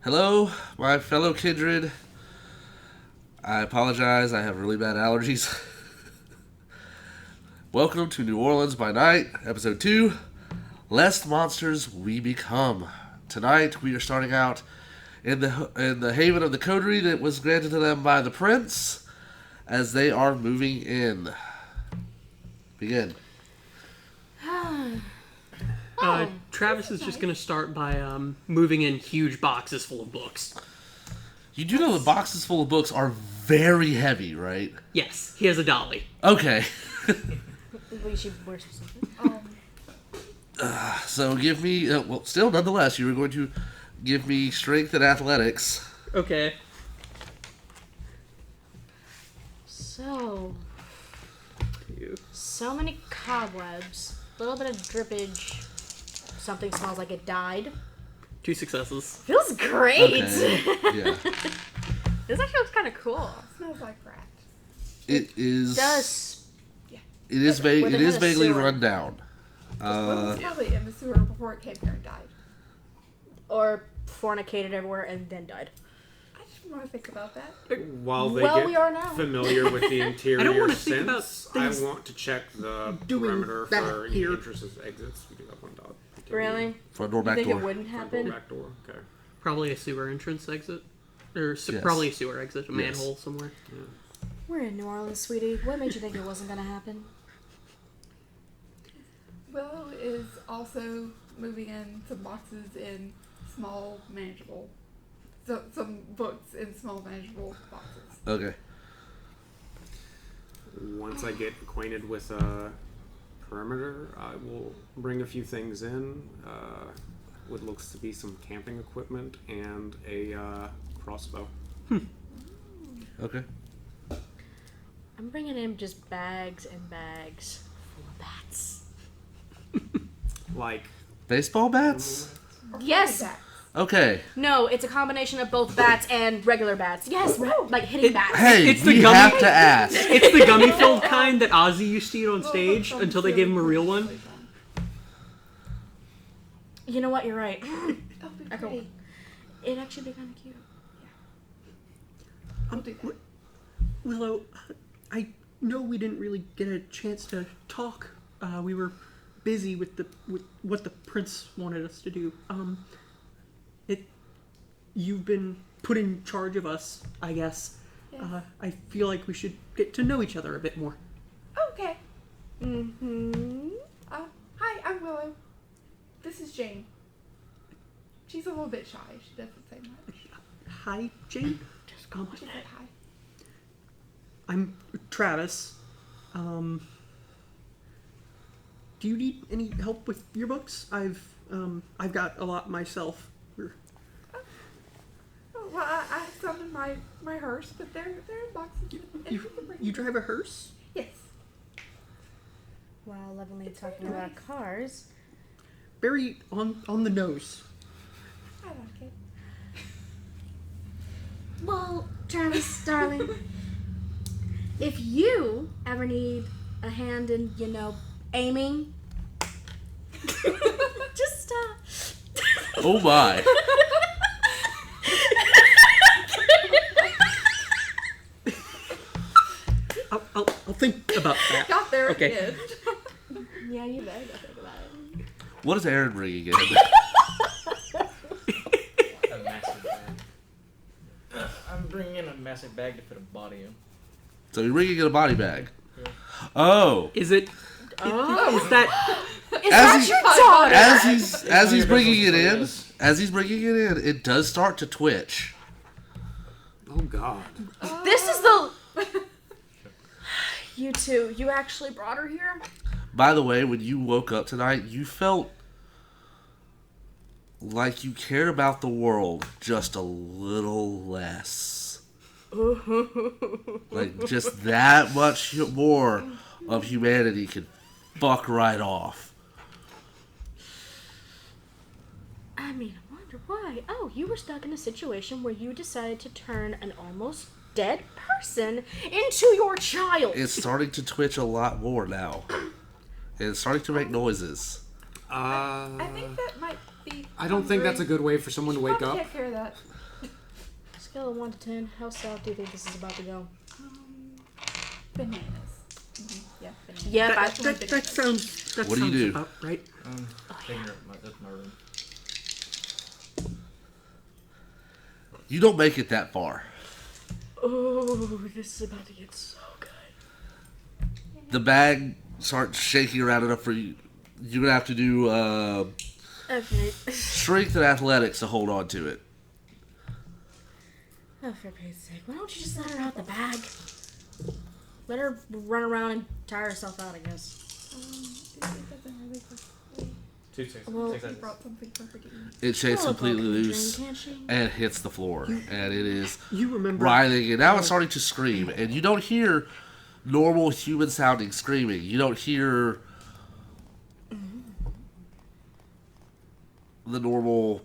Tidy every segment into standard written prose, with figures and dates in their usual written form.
Hello, my fellow kindred. I apologize, I have really bad allergies. Welcome to New Orleans by Night, Episode 2, Lest Monsters We Become. Tonight we are starting out in the haven of the coterie that was granted to them by the prince, as they are moving in. Begin. Travis is just going to start by moving in huge boxes full of books. You do know the boxes full of books are very heavy, right? Yes, he has a dolly. Okay. We should wear specific. So give me, still nonetheless, you were going to give me strength and athletics. Okay. So many cobwebs, a little bit of drippage. Something smells like it died. 2 successes. Feels great. Okay. Yeah. This actually looks kind of cool. Smells like rat. It is. Does. Yeah. It is vague. Where It they is had a vaguely sewer. run down. It was probably in the sewer before it came here and died. Or fornicated everywhere and then died. I just want to think about that. While they Well, get we are now. familiar with the interior I don't wanna think about sense, things I want to check the doing perimeter that for any here. entrances, exits. We do have one dog. Really? Front door, You back think door. it wouldn't Front door, happen? back door. Okay. Probably a sewer entrance exit. Or Yes. probably a sewer exit, a Yes. manhole somewhere. We're in New Orleans, sweetie. What made you think it wasn't going to happen? Willow is also moving in some boxes in small, manageable. So some books in small, manageable boxes. Okay. Once I get acquainted with perimeter, I will bring a few things in. What looks to be some camping equipment and a crossbow. Okay. I'm bringing in just bags and bags full of bats. Like Baseball bats? Yes. Like that. Okay. No, it's a combination of both bats and regular bats. Yes, like hitting bats. Hey, It's the we gummy- have to ask. It's the gummy-filled kind that Ozzy used to eat on stage until they gave him a real one. You know what? You're right. Oh, be I go- pretty. It'd actually be kind of cute. We'll do that. Willow, I know we didn't really get a chance to talk. We were busy with what the prince wanted us to do. You've been put in charge of us, I guess. Yes. I feel like we should get to know each other a bit more. Okay. Mm-hmm. Hi, I'm Willow. This is Jane. She's a little bit shy. She doesn't say much. Hi, Jane. She said hi. I'm Travis. Do you need any help with your books? I've got a lot myself. Oh, well, I have some in my hearse, but they're in boxes. And can bring You them. drive a hearse? Yes. While lovingly It's talking very about nice. cars. Very on the nose. I like it. Well, Travis, darling, if you ever need a hand in, aiming, just Oh my. I'll think about that. Got there Okay. again. yeah, you better go think about it. What is Aaron bringing in? A massive bag. I'm bringing in a massive bag to put a body in. So you're bringing in a body bag. Oh. Is it? Oh, Is that? is that your daughter? As he's bringing it in, it does start to twitch. oh god. This is the. You two, you actually brought her here? By the way, when you woke up tonight, you felt like you cared about the world just a little less. Like, just that much more of humanity could fuck right off. I mean, I wonder why. Oh, you were stuck in a situation where you decided to turn an almost dead person into your child. It's starting to twitch a lot more now. And it's starting to make noises. I think that might be be. I don't think that's a good way for someone to wake Probably up. take care of that. Scale of 1 to 10. How south do you think this is about to go? Bananas. Yeah, bananas. Yeah, That sounds. That What do you sounds do? about right. Taking her up my room. You don't make it that far. Oh, this is about to get so good. The bag starts shaking around enough for you. You're gonna have to do Okay. strength and athletics to hold on to it. Oh, for Pete's sake. Why don't you just let her out the bag? Let her run around and tire herself out, I guess. It doesn't really persuade. 2 6 Well, 6 He seconds. brought something for her to eat. It shakes Well, completely Pokemon loose Dream, can't she? and hits the floor, and it is You remember? writhing, and now it's starting to scream. And you don't hear normal human-sounding screaming. You don't hear the normal,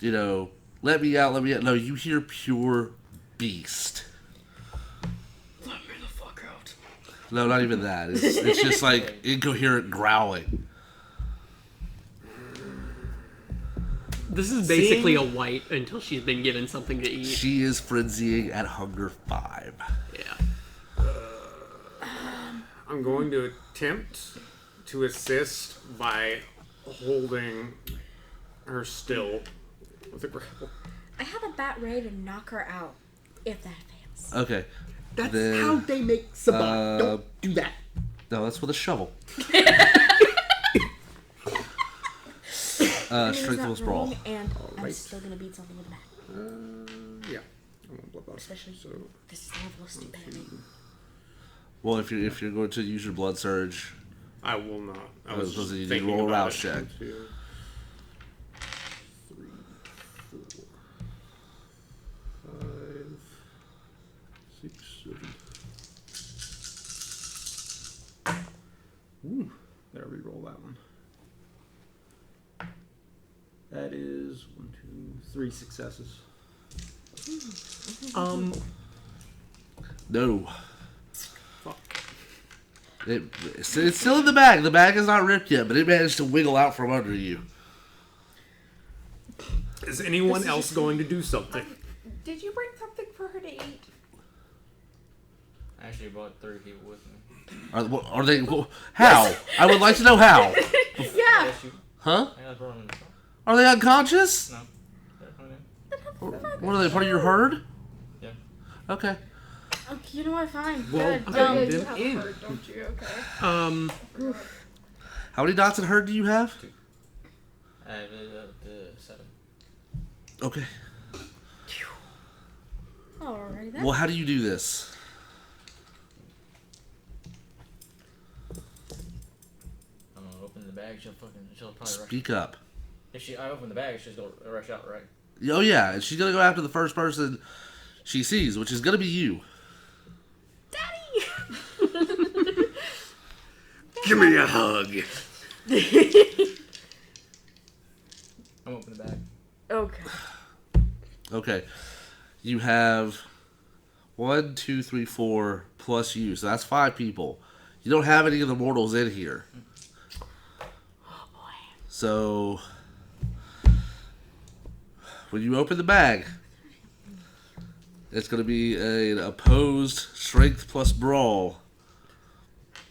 let me out, let me out. No, you hear pure beast. Let me the fuck out. No, not even that. It's just like incoherent growling. This is basically a white until she's been given something to eat. She is frenzying at hunger 5. Yeah. I'm going to attempt to assist by holding her still with a grapple. I have a bat ready to knock her out, if that fails. Okay. That's Then, how they make sabbat. Don't do that. No, that's with a shovel. That means Strength that will sprawl. wrong, and I'm Alright. still gonna beat something with a bat. Yeah. I won't blood box. Especially So this is the level of stupidity. Well, if you're going to use your blood surge, I will not. I I was was supposed to just need to thinking roll a about rouse it. check. 2, 3, 4, 5, 6, 7. Ooh, there we roll that one. That is 1, 2, 3 successes. no. Fuck. It's still in the bag. The bag is not ripped yet, but it managed to wiggle out from under you. Is anyone else going to do something? Did you bring something for her to eat? I actually brought 3 people with me. Are they? How? I would like to know how. Yeah! Yes, you. Huh? I brought them in the car. Are they unconscious? No. They're coming in. What are they? Part of your herd? Yeah. Okay. Oh, you know what? Fine. Well, Good. okay, Oh, yeah, then you have in. a herd, don't you? Okay. How many dots in herd do you have? I have the 7. Okay. Alrighty then. Well, how do you do this? I'm gonna open the bag. She'll probably rush. Speak up. If I open the bag, she's gonna rush out, right? Oh yeah, and she's gonna go after the first person she sees, which is gonna be you. Daddy! Give me a hug. I'm opening the bag. Okay. Okay. You have 1, 2, 3, 4 plus you, so that's 5 people. You don't have any of the mortals in here. Oh boy. So when you open the bag, it's going to be an opposed strength plus brawl.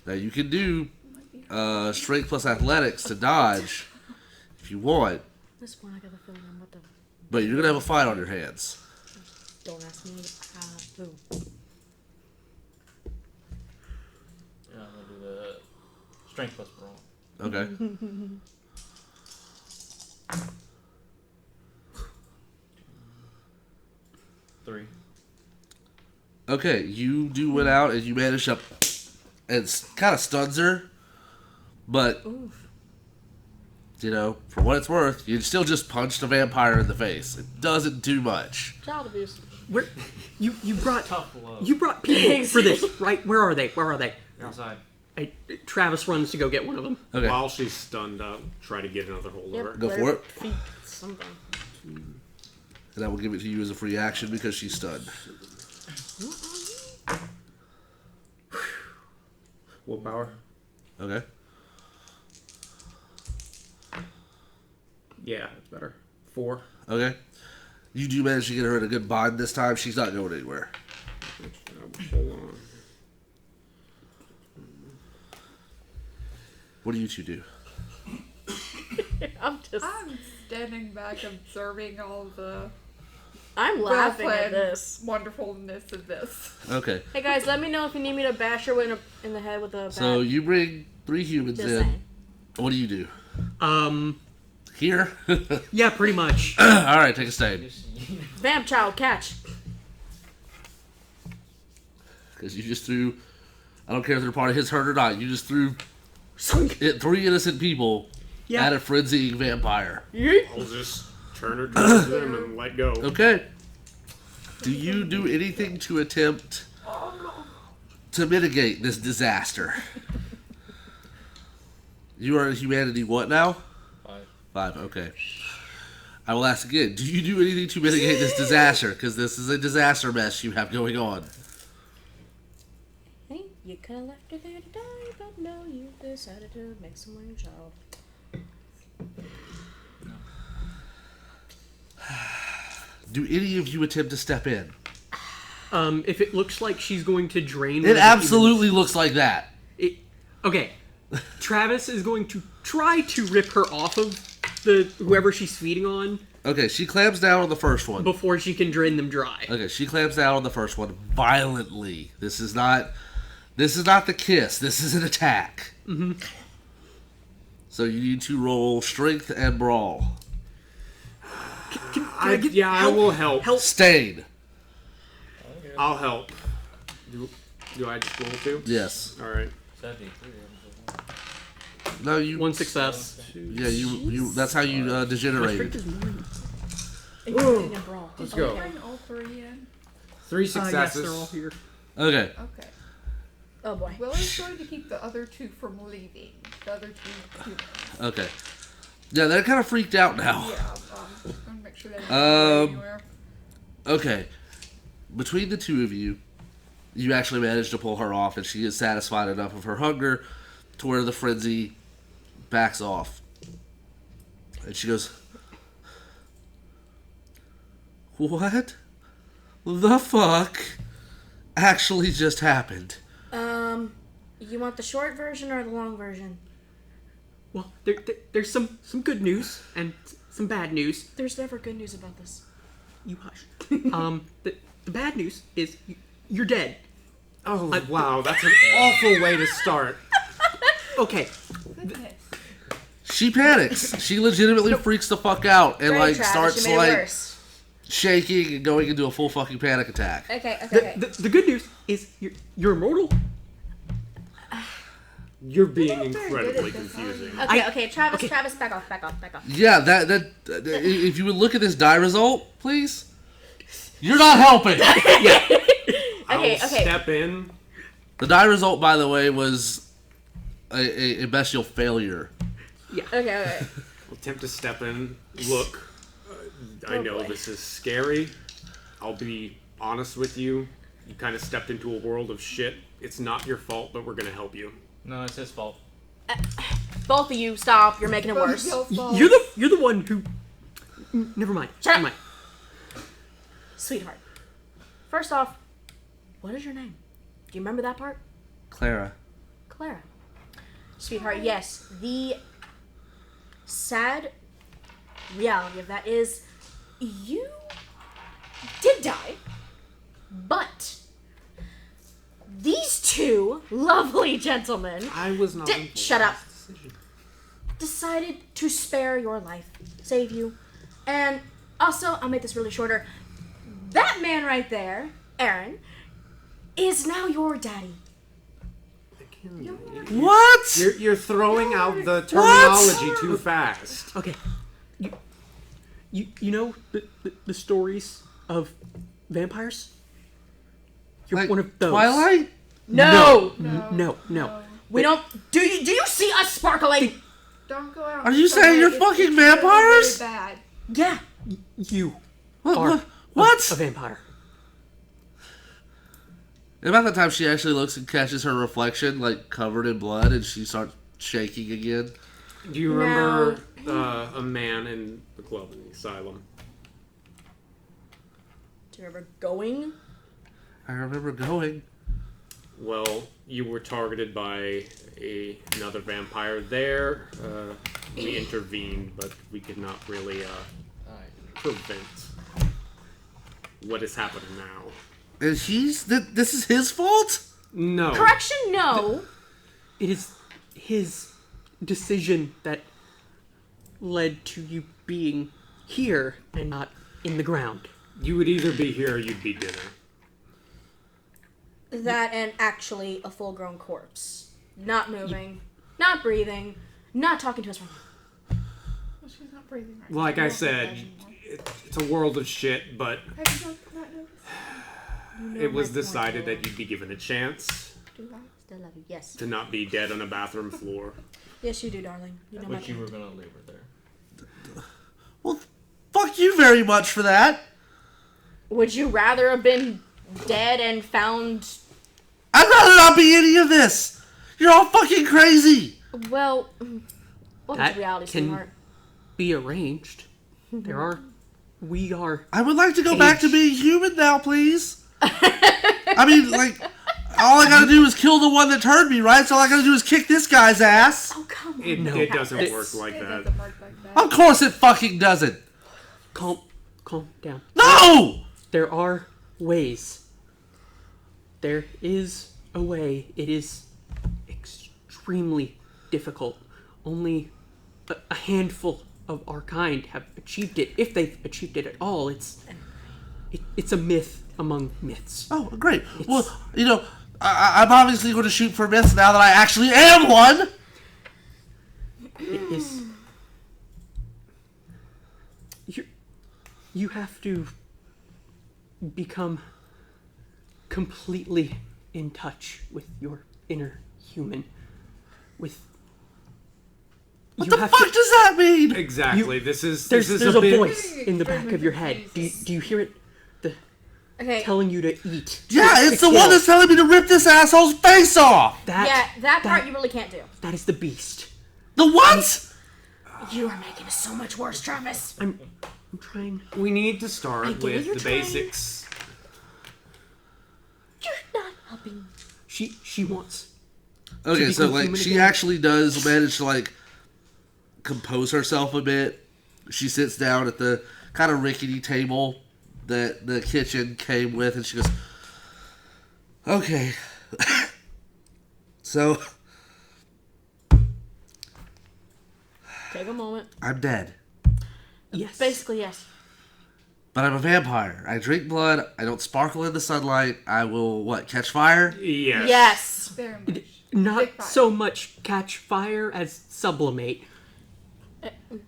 Now you can do strength plus athletics to dodge if you want, This one I got the feeling I'm about to. but you're going to have a fight on your hands. Don't ask me who. Yeah, I'm gonna do the strength plus brawl. Okay. 3. Okay, you do went out and you managed to, and kind of stuns her, but Oof. for what it's worth, you still just punched a vampire in the face. It doesn't do much. Child abuse. Where you brought Tough love. you brought people for this, right? Where are they? Where are they? You're outside. Travis runs to go get one of them. Okay, While she's stunned up, try to get another hold of her. Go let for her it. Feet something. and I will give it to you as a free action because she's stunned. Willpower. Okay. Yeah, that's better. 4. Okay. You do manage to get her in a good bind this time. She's not going anywhere. Hold on. What do you two do? I'm standing back observing all the I'm laughing at well-planned this. wonderfulness of this. Okay. Hey guys, let me know if you need me to bash her in the head with a bat. So you bring 3 humans Just in. saying. What do you do? Here? Yeah, pretty much. Alright, take a stain. Vamp child, catch. Because you just threw... I don't care if they're part of his herd or not. You just threw 3 innocent people Yeah. at a frenzying vampire. I'll just turn her towards them and let go. Okay. Do you do anything to attempt to mitigate this disaster? You are humanity what now? 5, okay. I will ask again. Do you do anything to mitigate this disaster? Because this is a disaster mess you have going on. Hey, you could have left her there to die, but no, you decided to make someone your child. Do any of you attempt to step in? If it looks like she's going to drain... It absolutely looks like that. Okay. Travis is going to try to rip her off of whoever she's feeding on Okay, she clamps down on the first one. before she can drain them dry. Okay, she clamps down on the first one violently. This is not the kiss. This is an attack. Mm-hmm. So you need to roll strength and brawl. Can I get I help? will help. Stain. I'll help. Do I just roll 2? Yes. All right. 73. No, you. One success. Yeah, you. That's how you Strength degenerated. is mine. Including a brawl. Let's Can we go. bring all 3 in? 3 Yes, successes. they're all here. Okay. Okay. Oh boy. Willow's going to keep the other 2 from leaving. The other 2 humans. Okay. Yeah, they're kind of freaked out now. Yeah, I'm going to make sure they don't go anywhere. Okay. Between the two of you, you actually managed to pull her off, and she is satisfied enough of her hunger to where the frenzy backs off. And she goes, "What the fuck actually just happened?" You want the short version or the long version? Well, there's some good news and some bad news. There's never good news about this. You hush. The bad news is you're dead. Oh, wow. That's an awful way to start. Okay. Goodness. She panics. She legitimately freaks the fuck out and Great, like Travis, starts you made it like worse. shaking and going into a full fucking panic attack. Okay, okay. The good news is you're immortal. You're being Very good incredibly at this, confusing. Okay, Travis, back off. Yeah, that if you would look at this die result, please. You're not helping. I'll Okay. step in. The die result, by the way, was a bestial failure. Okay. I'll attempt to step in. Look, I Oh, know boy. this is scary. I'll be honest with you. You kind of stepped into a world of shit. It's not your fault, but we're going to help you. No, it's his fault. Both of you, stop. You're making it worse. You're the one who. Never mind. Shut Never up. mind. Sweetheart. First off, what is your name? Do you remember that part? Clara. Clara. Sweetheart, yes. The sad reality of that is you did die, but these 2 lovely gentlemen I was not. shut up. Decided to spare your life, save you, and also, I'll make this really shorter. That man right there, Aaron, is now your daddy. What? You're throwing out the terminology too fast. Okay. You know the stories of vampires? You're Like one of those. Twilight? No. No. We don't. Do you see us sparkling? Don't go out. Are you saying you're fucking vampires? Really bad. Yeah. You What? are What? a vampire. About the time she actually looks and catches her reflection, like covered in blood, and she starts shaking again. Do you remember a man in the club in the asylum. Do you remember going? I remember going. Well, you were targeted by another vampire there. We intervened, but we could not really prevent what is happening now. And this is his fault? No. Correction, no. It is his decision that led to you being here and not in the ground. You would either be here or you'd be dinner. That and actually a full-grown corpse. Not moving, not breathing, not talking to us. Well, she's not breathing right. Like now. I She won't said, breathe anymore. it's a world of shit, but Have you not noticed? You know it was my point, decided Laura. that you'd be given a chance Do I? Still love you. Yes. to not be dead on a bathroom floor. Yes, you do, darling. You know my But you were point. gonna leave her there. Well, fuck you very much for that. Would you rather have been dead and found? I'd rather not be any of this. You're all fucking crazy. Well, what That is reality, can- sweetheart? Be arranged. We are. I would like to go back to being human now, please. I mean, like, all I gotta do is kill the one that turned me, right? So all I gotta do is kick this guy's ass. Oh, come on. It doesn't It's- work like It that. doesn't work like that. Of course it fucking doesn't. Calm down. No! There are ways. There is a way. It is extremely difficult. Only a handful of our kind have achieved it. If they've achieved it at all, it's a myth among myths. Oh, great. Well, you know, I'm obviously going to shoot for myths now that I actually am one. It is. You have to become completely in touch with your inner human. What the fuck does that mean? Exactly. This is There's a bit. voice in the back of your head. Do you hear it? Okay. Telling you to eat. Yeah, to it's the kill. one that's telling me to rip this asshole's face off. Yeah, that part you really can't do. That is the beast. The what? You are making it so much worse, Travis. I'm trying. We need to I start get it, with you're the trying. basics. You're not helping. She wants. Okay, become so like human she again. actually does manage to like compose herself a bit. She sits down at the kind of rickety table that the kitchen came with, and she goes, "Okay, so Take a moment. I'm dead, Yes. Basically, yes. but I'm a vampire. I drink blood. I don't sparkle in the sunlight. I will catch fire? Yes. Yes. Very much. Not Big fire. so much catch fire as sublimate.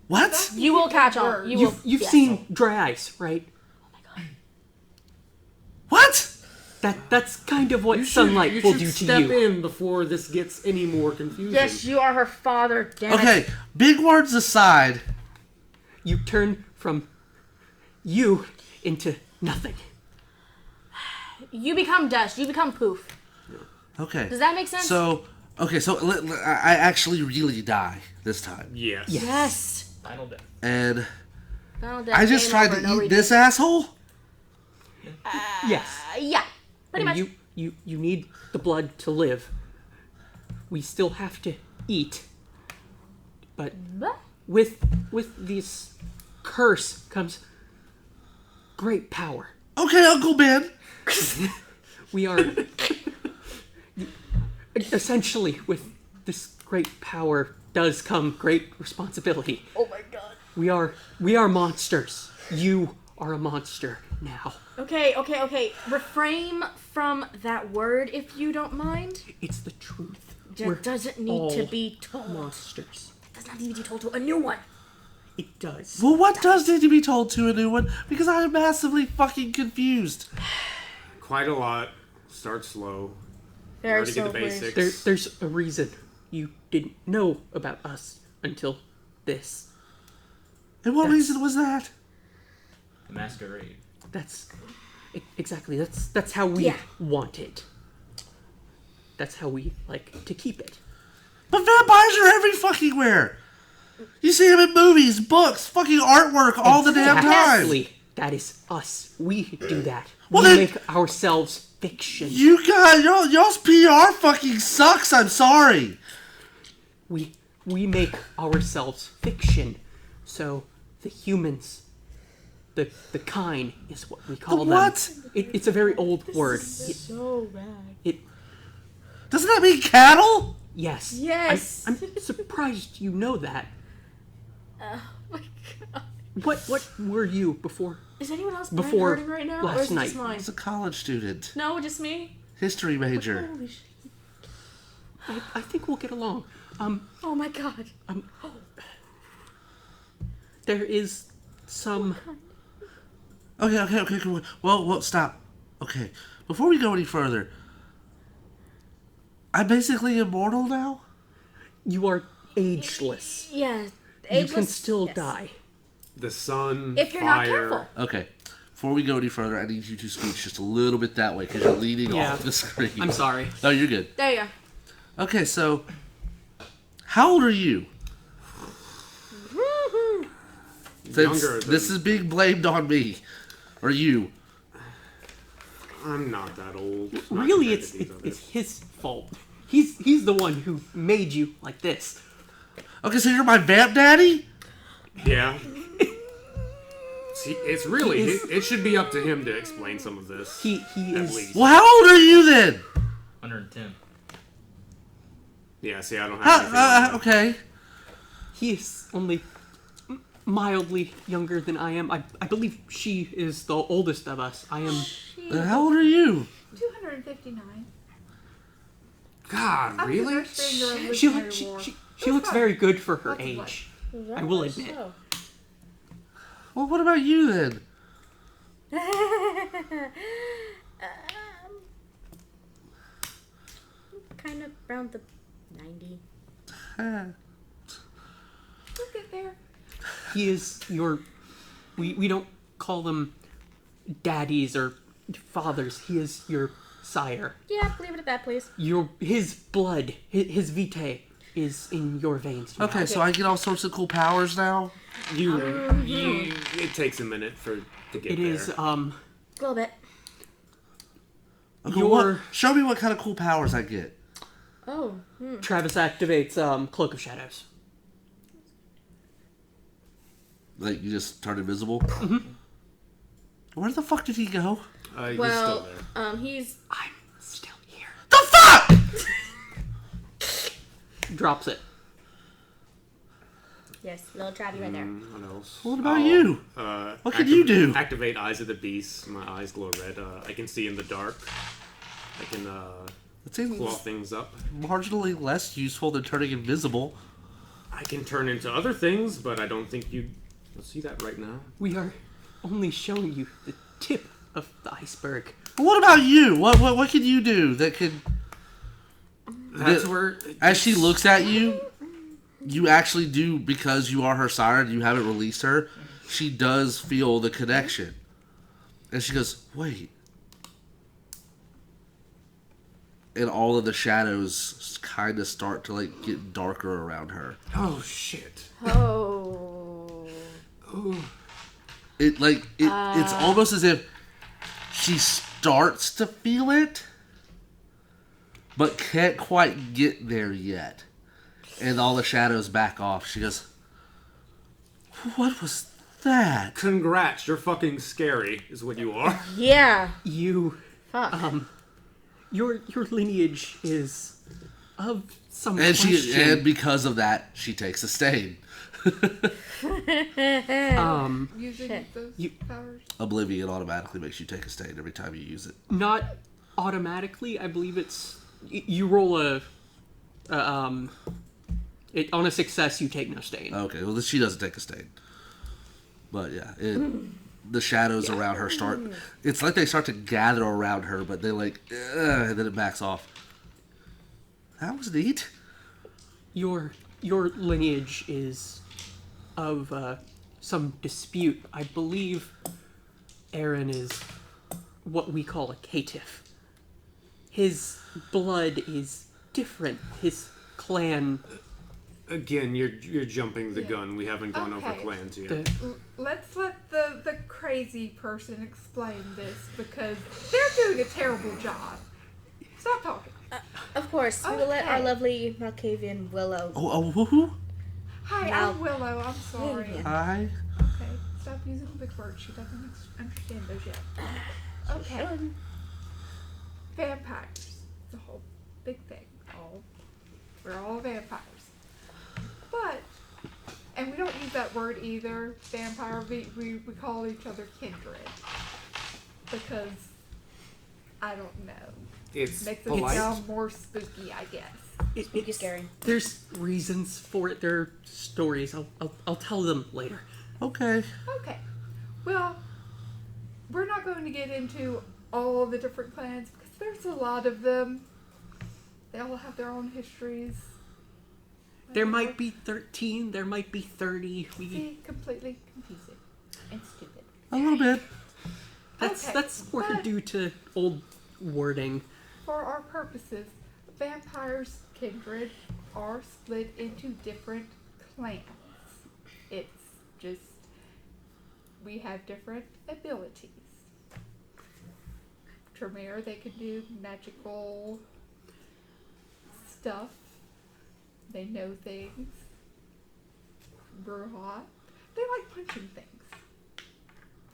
What? You will catch on. You will. You've yes. seen dry ice, right? Oh my god. What? That's kind of what sunlight will do to step you. in before this gets any more confusing. Yes, you are her father. Damn Okay, it. big words aside. You turn from you into nothing. You become dust. You become poof. Okay. Does that make sense? So I actually really die this time, Yes. Yes. Final death. and Well, I just tried to eat this asshole. Yes. Yeah. Pretty And much. you need the blood to live. We still have to eat. But But with this curse comes great power. Okay, Uncle Ben. We are essentially with this great power does come great responsibility. oh my god. We are monsters. You are a monster now. Okay. Refrain from that word if you don't mind. It's the truth. It doesn't need to all be told. monsters. It does not need to be told to a new one. It does. Well, what does need to be told to a new one? Because I'm massively fucking confused. Quite a lot. Start slow. Very Already get the slow, please. basics. There's a reason you didn't know about us until this. And what That's- reason was that? The Masquerade. That's exactly. That's how we Yeah. want it. That's how we like to keep it. But vampires are every fucking where. You see him in movies, books, fucking artwork all the damn time. Exactly. That is us. We do that. Well, we then- make ourselves fiction. You guys, y'all's PR fucking sucks. I'm sorry. We make ourselves fiction. So the humans, the kind is what we call them. what? It's a very old word. So bad. Doesn't that mean cattle? Yes. Yes. I'm surprised you know that. Oh my god. What were you before? Is anyone else Before hurting right now? last or is it night. just mine? He's a college student, No, just me. history major. Holy shit. I think we'll get along. Oh my god. There is some. Okay. Cool. Well, stop. Okay, before we go any further, I'm basically immortal now. You are ageless. Yeah. You can Ageless, still yes. die. The sun, If you're not fire. careful. Okay. Before we go any further, I need you to speak just a little bit that way because you're leaning Yeah. off the screen. I'm sorry. No, you're good. There you go. Okay, so how old are you? Since Younger than- this is being blamed on me or you. I'm not that old. Not Really, compared it's to these others. it's his fault. He's the one who made you like this. Okay, so you're my vamp daddy? Yeah. See, it's really He is- it should be up to him to explain some of this. He at is. least. Well, how old are you then? 110. Yeah. See, I don't have anything. on that. Okay. He is only mildly younger than I am. I believe she is the oldest of us. I am. How old are you? 259. God, I'm really? understanding the She Revolutionary she, War. she looks very good for her Lots of life. age. I will admit. Well, what about you then? Kind of around the 90. Look at there. He is your. We don't call them daddies or fathers. He is your sire. Yeah, leave it at that, please. His blood, his vitae is in your veins. you know. Okay, so I get all sorts of cool powers now? It takes a minute to get It there. is A little bit. Okay, Your- show me what kind of cool powers I get. Oh. Travis activates Cloak of Shadows. Like, you just turn invisible? Mm-hmm. Where the fuck did he go? He's Well, still there. he's. I'm still here. The fuck?! Drops it. Yes, little Travi right there. What else? What about you? What can you do? Activate Eyes of the Beast. My eyes glow red. I can see in the dark. I can It seems claw things up. marginally less useful than turning invisible. I can turn into other things, but I don't think you'll see that right now. We are only showing you the tip of the iceberg. But what about you? What can you do that could... That's The- where... As she looks at you, you actually do, because you are her sire and you haven't released her, she does feel the connection. And she goes, wait. And all of the shadows kind of start to like get darker around her. Oh, shit. Oh. It's almost as if she starts to feel it, but can't quite get there yet. And all the shadows back off. She goes, what was that? Congrats, you're fucking scary, is what you are. Yeah. You, Fuck. your lineage is of some And question. because of that, she takes a stain. Using those You- powers. Oblivion automatically makes you take a stain every time you use it. Not automatically. I believe it's you roll on a success you take no stain. Okay, well, she doesn't take a stain. But yeah, the shadows around her start... It's like they start to gather around her, but they like... and then it backs off. That was neat. Your lineage is of some dispute. I believe Aaron is what we call a caitiff. His blood is different. His clan Again, you're jumping the gun. We haven't gone over Okay. plans yet. Let's let the crazy person explain this because they're doing a terrible job. Stop talking. Of course, we will let our Okay. lovely Malkavian Willow. Woohoo! Hi, Now- I'm Willow. I'm sorry. William. Hi. Okay, stop using big words. She doesn't understand those yet. Okay. Vampires. The whole big thing. We're all vampires. But, and we don't use that word either, vampire. We call each other kindred. Because, I don't know. It's Makes it polite. sound more spooky, I guess. Spooky scary. There's reasons for it. There are stories. I'll tell them later. Okay. Okay. Well, we're not going to get into all the different clans because there's a lot of them. They all have their own histories. There might be 13. There might be 30. See, completely confusing and stupid. A little bit. That's Okay, more but- due to old wording. For our purposes, vampires, kindred, are split into different clans. It's just, we have different abilities. Tremere, they can do magical stuff. They know things. Bruhat, they like punching things.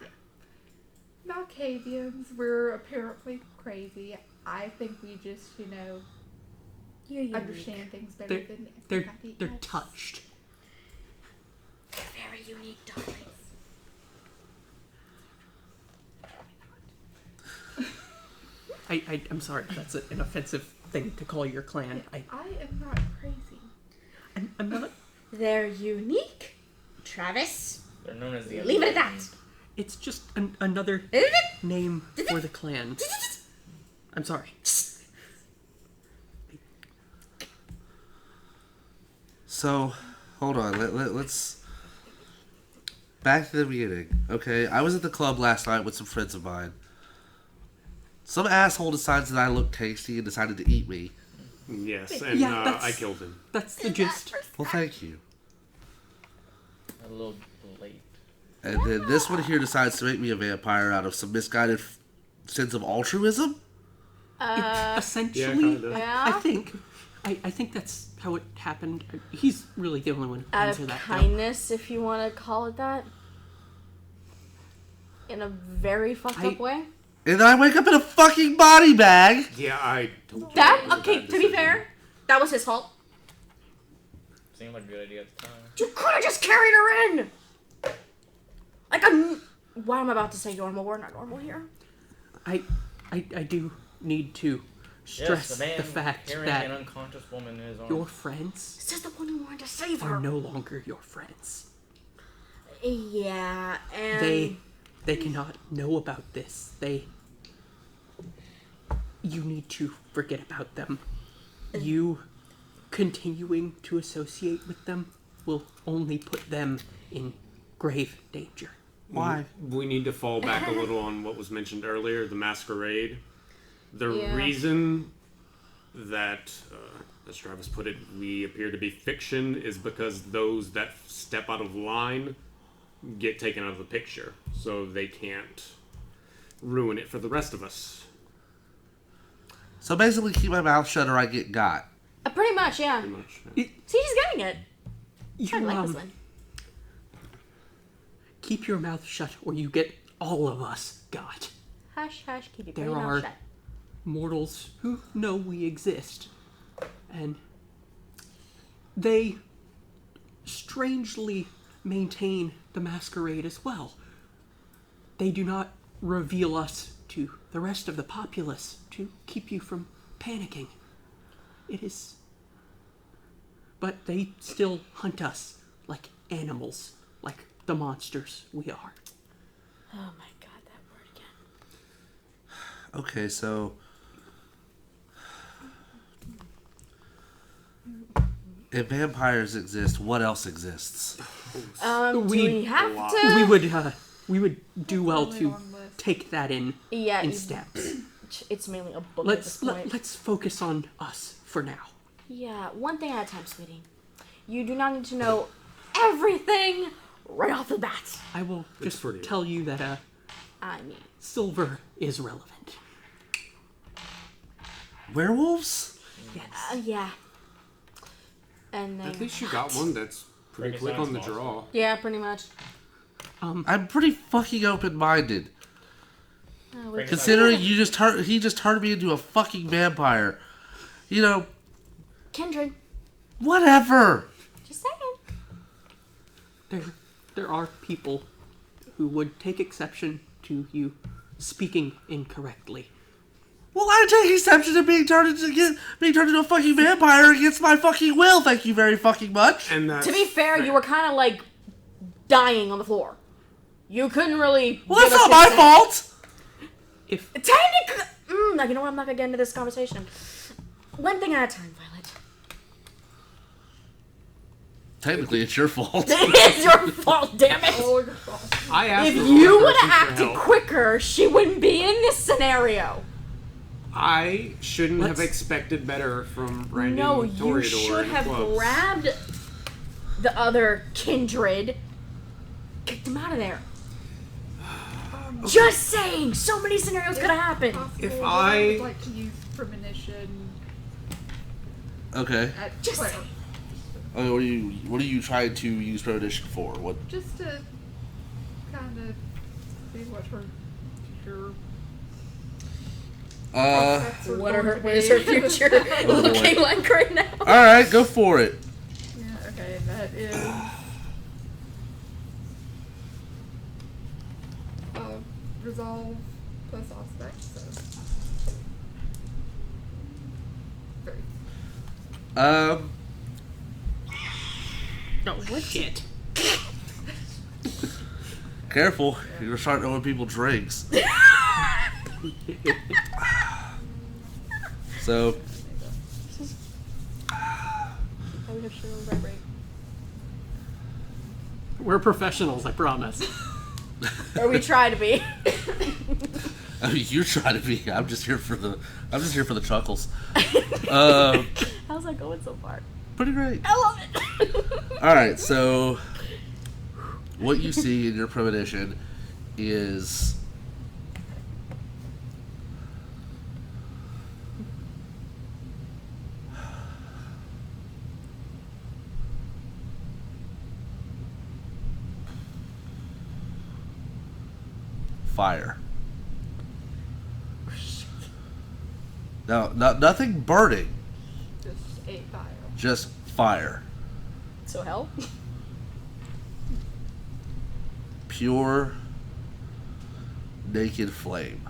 Yeah. Malkavians, we're apparently crazy. I think we just, You're unique. understand things better They're than they're everybody they're else. touched. You're very unique, darlings. I'm sorry. That's an offensive thing to call your clan. I am not crazy. I'm not. They're unique, Travis. They're known as the Leave it at that. It's just another name for the clan. I'm sorry. So, hold on. Let's back to the beginning. Okay, I was at the club last night with some friends of mine. Some asshole decides that I look tasty and decided to eat me. Yes, and Yeah, that's- I killed him. That's the gist. Well, thank you. A little late. And then this one here decides to make me a vampire out of some misguided sense of altruism. Essentially, kinda. I think. I think that's how it happened. He's really the only one who can Out answer of that. kindness, if you want to call it that. In a very fucked up way. And then I wake up in a fucking body bag. Yeah, I told you. That, it was a okay, bad to be decision. fair, that was his fault. Seemed like a good idea at the time. You could have just carried her in! Like what I'm about to say normal, we're not normal here. I do need to stress Yes, the man the fact carrying that an unconscious woman in his arms. your friends It's just the one who wanted to save are her. no longer your friends. Yeah, and... They cannot know about this. You need to forget about them. You continuing to associate with them will only put them in grave danger. Why? We need to fall back a little on what was mentioned earlier, the Masquerade. The Yeah. reason that, as Travis put it, we appear to be fiction is because those that step out of line get taken out of the picture, so they can't ruin it for the rest of us. So basically, keep my mouth shut or I get got. Pretty much, yeah. Pretty much. See, she's getting it. You, I like this one. keep your mouth shut or you get all of us got. Hush, hush, keep your There pretty are mouth shut. mortals who know we exist. And they strangely maintain the masquerade as well. They do not reveal us to the rest of the populace to keep you from panicking. It is... But they still hunt us like animals, like the monsters we are. Oh my god, that word again. Okay, so... if vampires exist, what else exists? Do we have lot. to? We would do well Really to long list. take that in Yeah, steps. it's mainly a book at this point. Let's focus on us for now. Yeah, one thing at a time, sweetie. You do not need to know everything right off the bat. I will just pretty- tell you that I mean, silver is relevant. Werewolves? Yes. yeah. And At then, least you got one that's pretty quick on the draw. yeah, pretty much. I'm pretty fucking open-minded. We- Considering he just turned me into a fucking vampire. You know, Kindred, whatever. just saying. There are people who would take exception to you speaking incorrectly. Well, I take exception to being turned into a fucking vampire against my fucking will. Thank you very fucking much. And that's To be fair, you were kind of like dying on the floor. You couldn't really. Well, give that's us not my consent. fault. If Technically, you know what? I'm not gonna get into this conversation. One thing at a time, Violet. Technically, it's your fault. It's your fault, damn it! Oh, your fault. I asked If the you wrong would person have for acted help. quicker, she wouldn't be in this scenario. I shouldn't have Let's- expected better from Brandon No, you Toreador should and have clubs. grabbed the other kindred, kicked him out of there. Just saying, so many scenarios could have happened. Possible, If but I- would like to use premonition Okay. at Just Claire, saying. Okay, what are you trying to use premonition for? What? just to kind of see what her future prospects What are her? going What to is her be. future boy. looking like right now? All right, go for it. Yeah, okay, and that is resolve plus aspect, so 3. no shit. Careful, you're starting to owe people drinks. So, We're professionals, I promise. Or we try to be. I mean, you're trying to be. I'm just here for the chuckles. How's that going so far? Pretty great. I love it. All right, so what you see in your premonition is fire. Now, nothing burning, Just 8 fire. just fire. So hell. Pure, naked flame.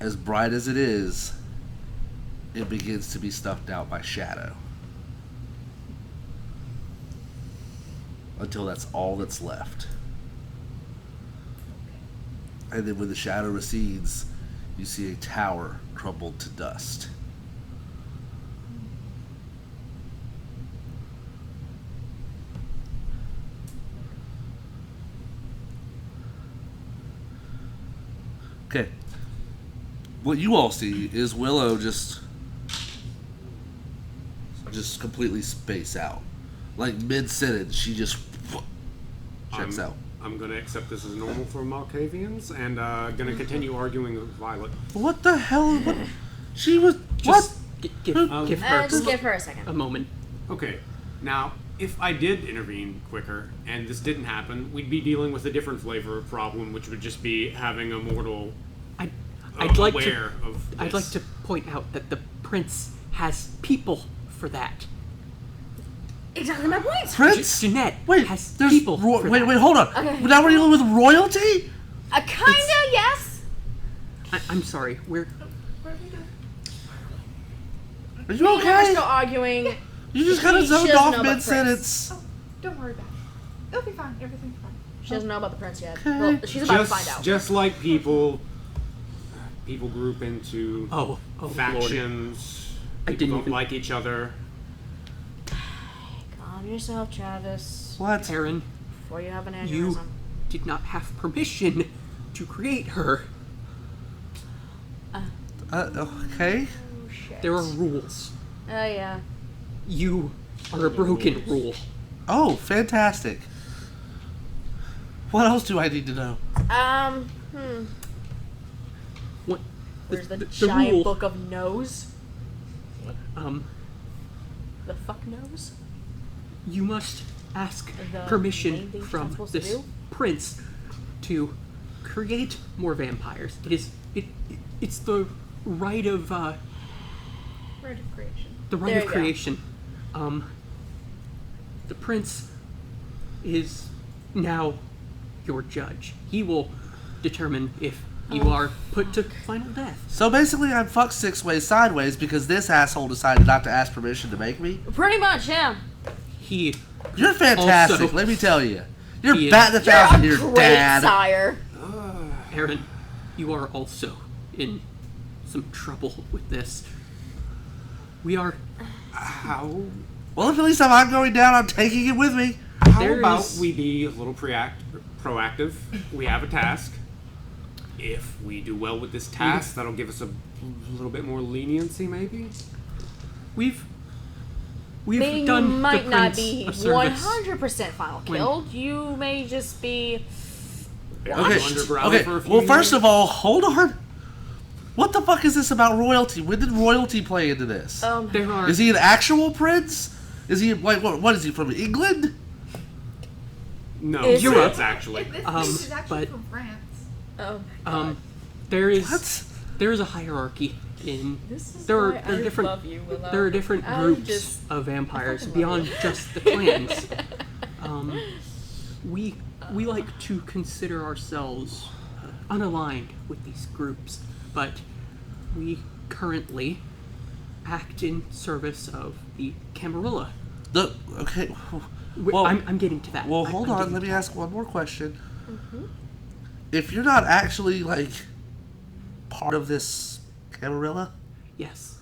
As bright as it is, it begins to be stuffed out by shadow. Until that's all that's left. And then when the shadow recedes, you see a tower crumbled to dust. Okay. What you all see is Willow just completely space out. Like mid-sentence, she just checks out. I'm gonna accept this as normal for Malkavians and gonna continue arguing with Violet. What the hell? What? She was Just what? give her Just give her a second. a moment. Okay, now if I did intervene quicker and this didn't happen, we'd be dealing with a different flavor of problem, which would just be having a mortal I'd like aware to. of this. I'd like to point out that the prince has people for that. Exactly my point. Prince? Jeanette Wait, has there's people for wait, that. wait, hold on. Okay. Now we're dealing with royalty? Kinda, yes. I'm sorry. We're What are we doing? Are you Me and her are okay? still arguing. You just kind of She zoned doesn't off know about mid-sentence. Oh, don't worry about it. It'll be fine. Everything's fine. She doesn't know about the prince yet. Okay. Well, she's about to find out. Just like people group into oh Lord. factions. I People didn't don't even- like each other. Calm yourself, Travis. What? Aaron, Before you have an aneurysm. you did not have permission to create her. Okay. Oh, shit. There are rules. Oh, yeah. You are a broken rule. Oh, fantastic. What else do I need to know? What? Where's the giant rule, book of no's? Um, The fuck knows? you must ask The main permission thing she's from not supposed to this do? prince to create more vampires. It's the right of Rite of creation. the right There of you go. creation. The prince is now your judge. He will determine if you are put to final death. So basically, I'm fucked 6 ways sideways because this asshole decided not to ask permission to make me. Pretty much, yeah. He You're fantastic, Also- let me tell you. You're He is- batting 1,000 You're here, a great Dad. sire. Aaron, you are also in some trouble with this. We are. How Well, if at least if I'm going down, I'm taking it with me. How There about is- we be a little proactive? We have a task. If we do well with this task, that'll give us a little bit more leniency, maybe. We've Meaning you done might the not prince be a service. 100% final killed. You may just be... Okay, Underground okay. for a few Well, first years. of all, hold on. What the fuck is this about royalty? When did royalty play into this? There are. Is he an actual prince? Is he like what is he from England? No, Is Europe. it's actually. This Um, is actually but- from France. Oh, my God. There is. What? There is a hierarchy in. This is There are why there are I different. love you, Willow. There are different I groups just- of vampires fucking love beyond you. just the clans. We like to consider ourselves unaligned with these groups, but we currently act in service of the Camarilla. Okay. Well, I'm getting to that. Well, I'm hold on. getting Let to me that. ask one more question. If you're not actually like part of this Camarilla, Yes.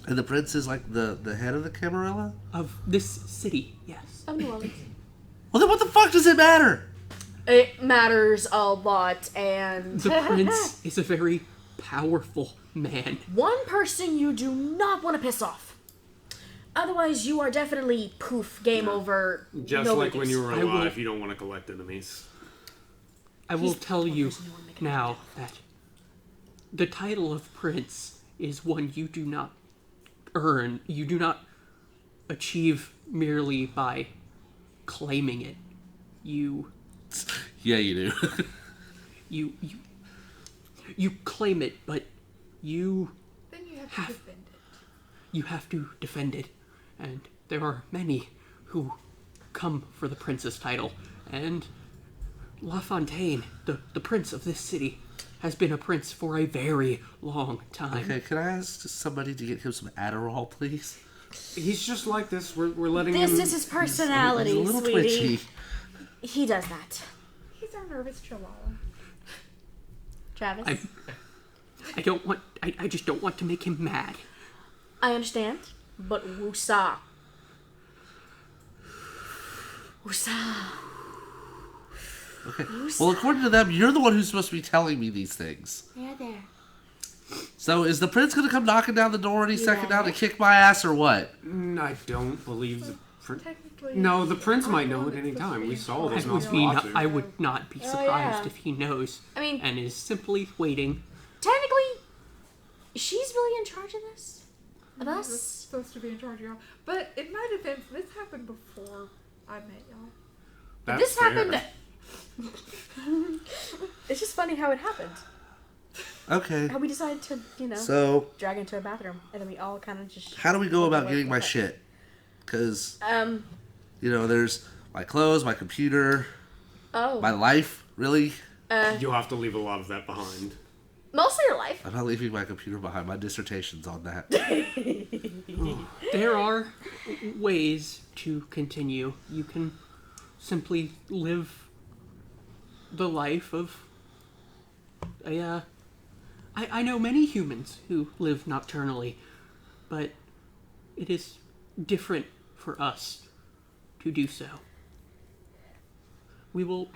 and the prince is like the head of the Camarilla, Of this city, yes. Of New Orleans. well then what the fuck does it matter? It matters a lot, and The prince is a very powerful man. one person you do not want to piss off. Otherwise, you are definitely poof, game over. Just nobody like when gives- you were I will- alive, you don't want to collect enemies. I will He's tell one you person you wanna make a now that the title of prince is one you do not earn. You do not achieve merely by claiming it. You Yeah, you do. you you you claim it, but you Then you have to Half. defend it. you have to defend it. And there are many who come for the prince's title. And La Fontaine, the prince of this city, has been a prince for a very long time. Okay, can I ask somebody to get him some Adderall, please? He's just like this. We're letting This him. is his personality, He's a little sweetie. twitchy. He does that. He's our nervous chihuahua. Travis, I don't want. I just don't want to make him mad. I understand, but woosah. Woosah. Okay. Well, according to them, you're the one who's supposed to be telling me these things. Yeah, there. So is the prince gonna come knocking down the door any second Yeah. now to kick my ass or what? I don't believe the prince. Technically, No, the prince might know I'm at the any one that's time. We supposed to saw be this in not charge. supposed to. I would not be surprised yeah. if he knows. I mean- and is simply waiting. Technically, she's really in charge of this. Of You're us. supposed to be in charge of y'all. But in my defense, this happened before I met y'all. That's This fair. happened. It's just funny how it happened. Okay. How we decided to, So drag into a bathroom, and then we all kind of just. how do we go about getting my shit? Because there's my clothes, my computer, Oh. my life. Really, You'll have to leave a lot of that behind. Mostly your life. I'm not leaving my computer behind. My dissertation's on that. There are ways to continue. You can simply live the life of a. I know many humans who live nocturnally, but it is different for us to do so. We will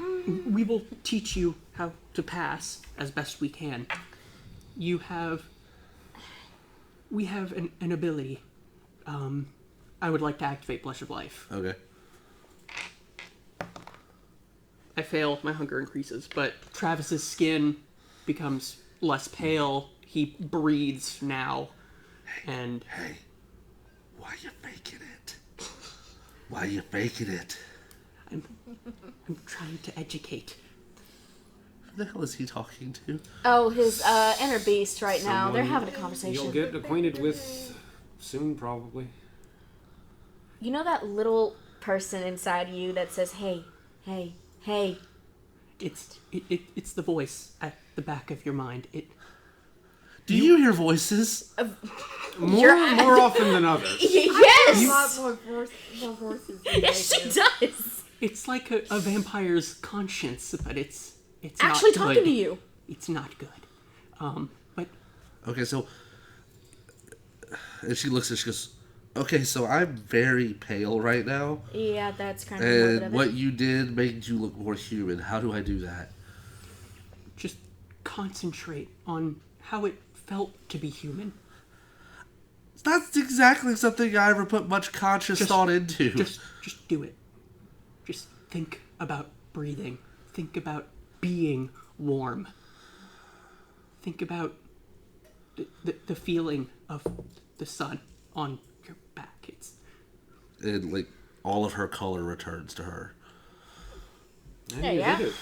teach you how to pass as best we can. You have we have an ability. I would like to activate Blush of Life. Okay. I fail, my hunger increases, but Travis's skin becomes less pale. He breathes now, and Hey, why you faking it? Why you faking it? I'm trying to educate. Who the hell is he talking to? Oh, his inner beast right now. They're Someone having a conversation. You'll get acquainted with soon, probably. You know that little person inside you that says, "Hey, hey, hey." It's the voice at the back of your mind. Do you hear voices? More often than others. Yes. A lot more voices. than Yes, they she do. does. It's like a vampire's conscience, but it's Actually not talking good. to you. It's not good. But Okay, so... And she looks and she goes, okay, so I'm very pale right now. Yeah, that's kind of a little bit And of what it. you did made you look more human. How do I do that? just concentrate on how it felt to be human. That's exactly something I ever put much conscious thought into. Just do it. Just think about breathing. Think about being warm. Think about the feeling of the sun on your back. And, like, all of her color returns to her. And Yeah, you yeah. did it.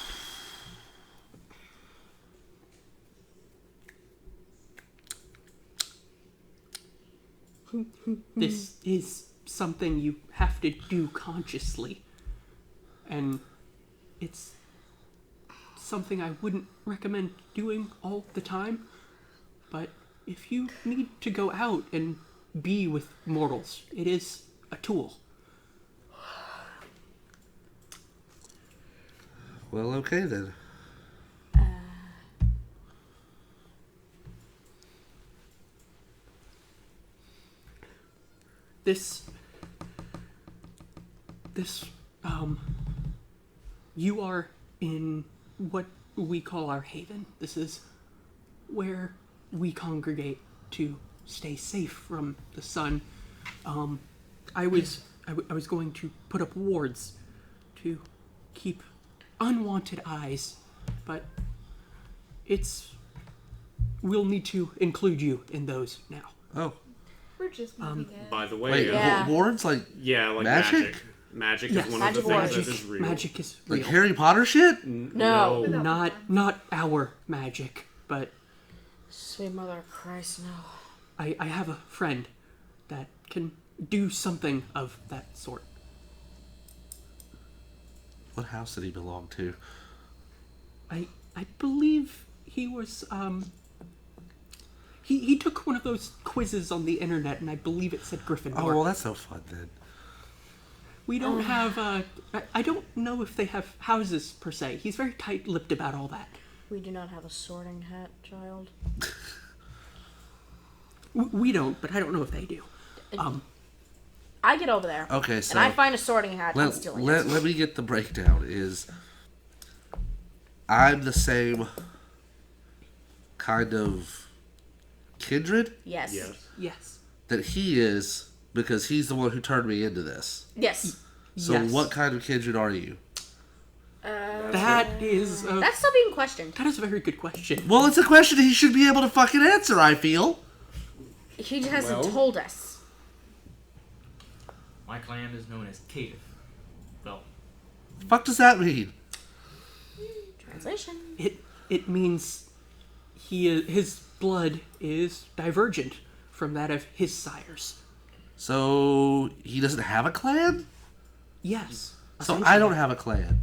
This is something you have to do consciously. And it's something I wouldn't recommend doing all the time. But if you need to go out and be with mortals, it is a tool. Well, okay then. You are in what we call our haven. This is where we congregate to stay safe from the sun. I was going to put up wards to keep unwanted eyes, but we'll need to include you in those now. Oh. We're just moving in. By the way, Wait, Yeah. wards? Like magic. Magic? Magic Yes, is one magic of the things wards. that is real. Magic is like real. Harry Potter shit? No. Not our magic, but Sweet mother of Christ, no. I have a friend that can do something of that sort. What house did he belong to? I believe he was he took one of those quizzes on the internet, and I believe it said Gryffindor. Oh, well, that's no fun then. We don't have I don't know if they have houses per se. He's very tight-lipped about all that. We do not have a sorting hat, child. We don't, but I don't know if they do. I get over there. Okay, so... And I find a sorting hat. I'm stealing it. let me get the breakdown. Is I'm the same kind of kindred Yes. Yes. Yes. that he is, because he's the one who turned me into this. Yes. So Yes. what kind of kindred are you? That is That's still being questioned. that is a very good question. Well, it's a question he should be able to fucking answer, I feel. He just hasn't Well- told us. My clan is known as Cative. Well, Fuck does that mean? Translation. It means his blood is divergent from that of his sires. So he doesn't have a clan? Yes. So I don't have a clan.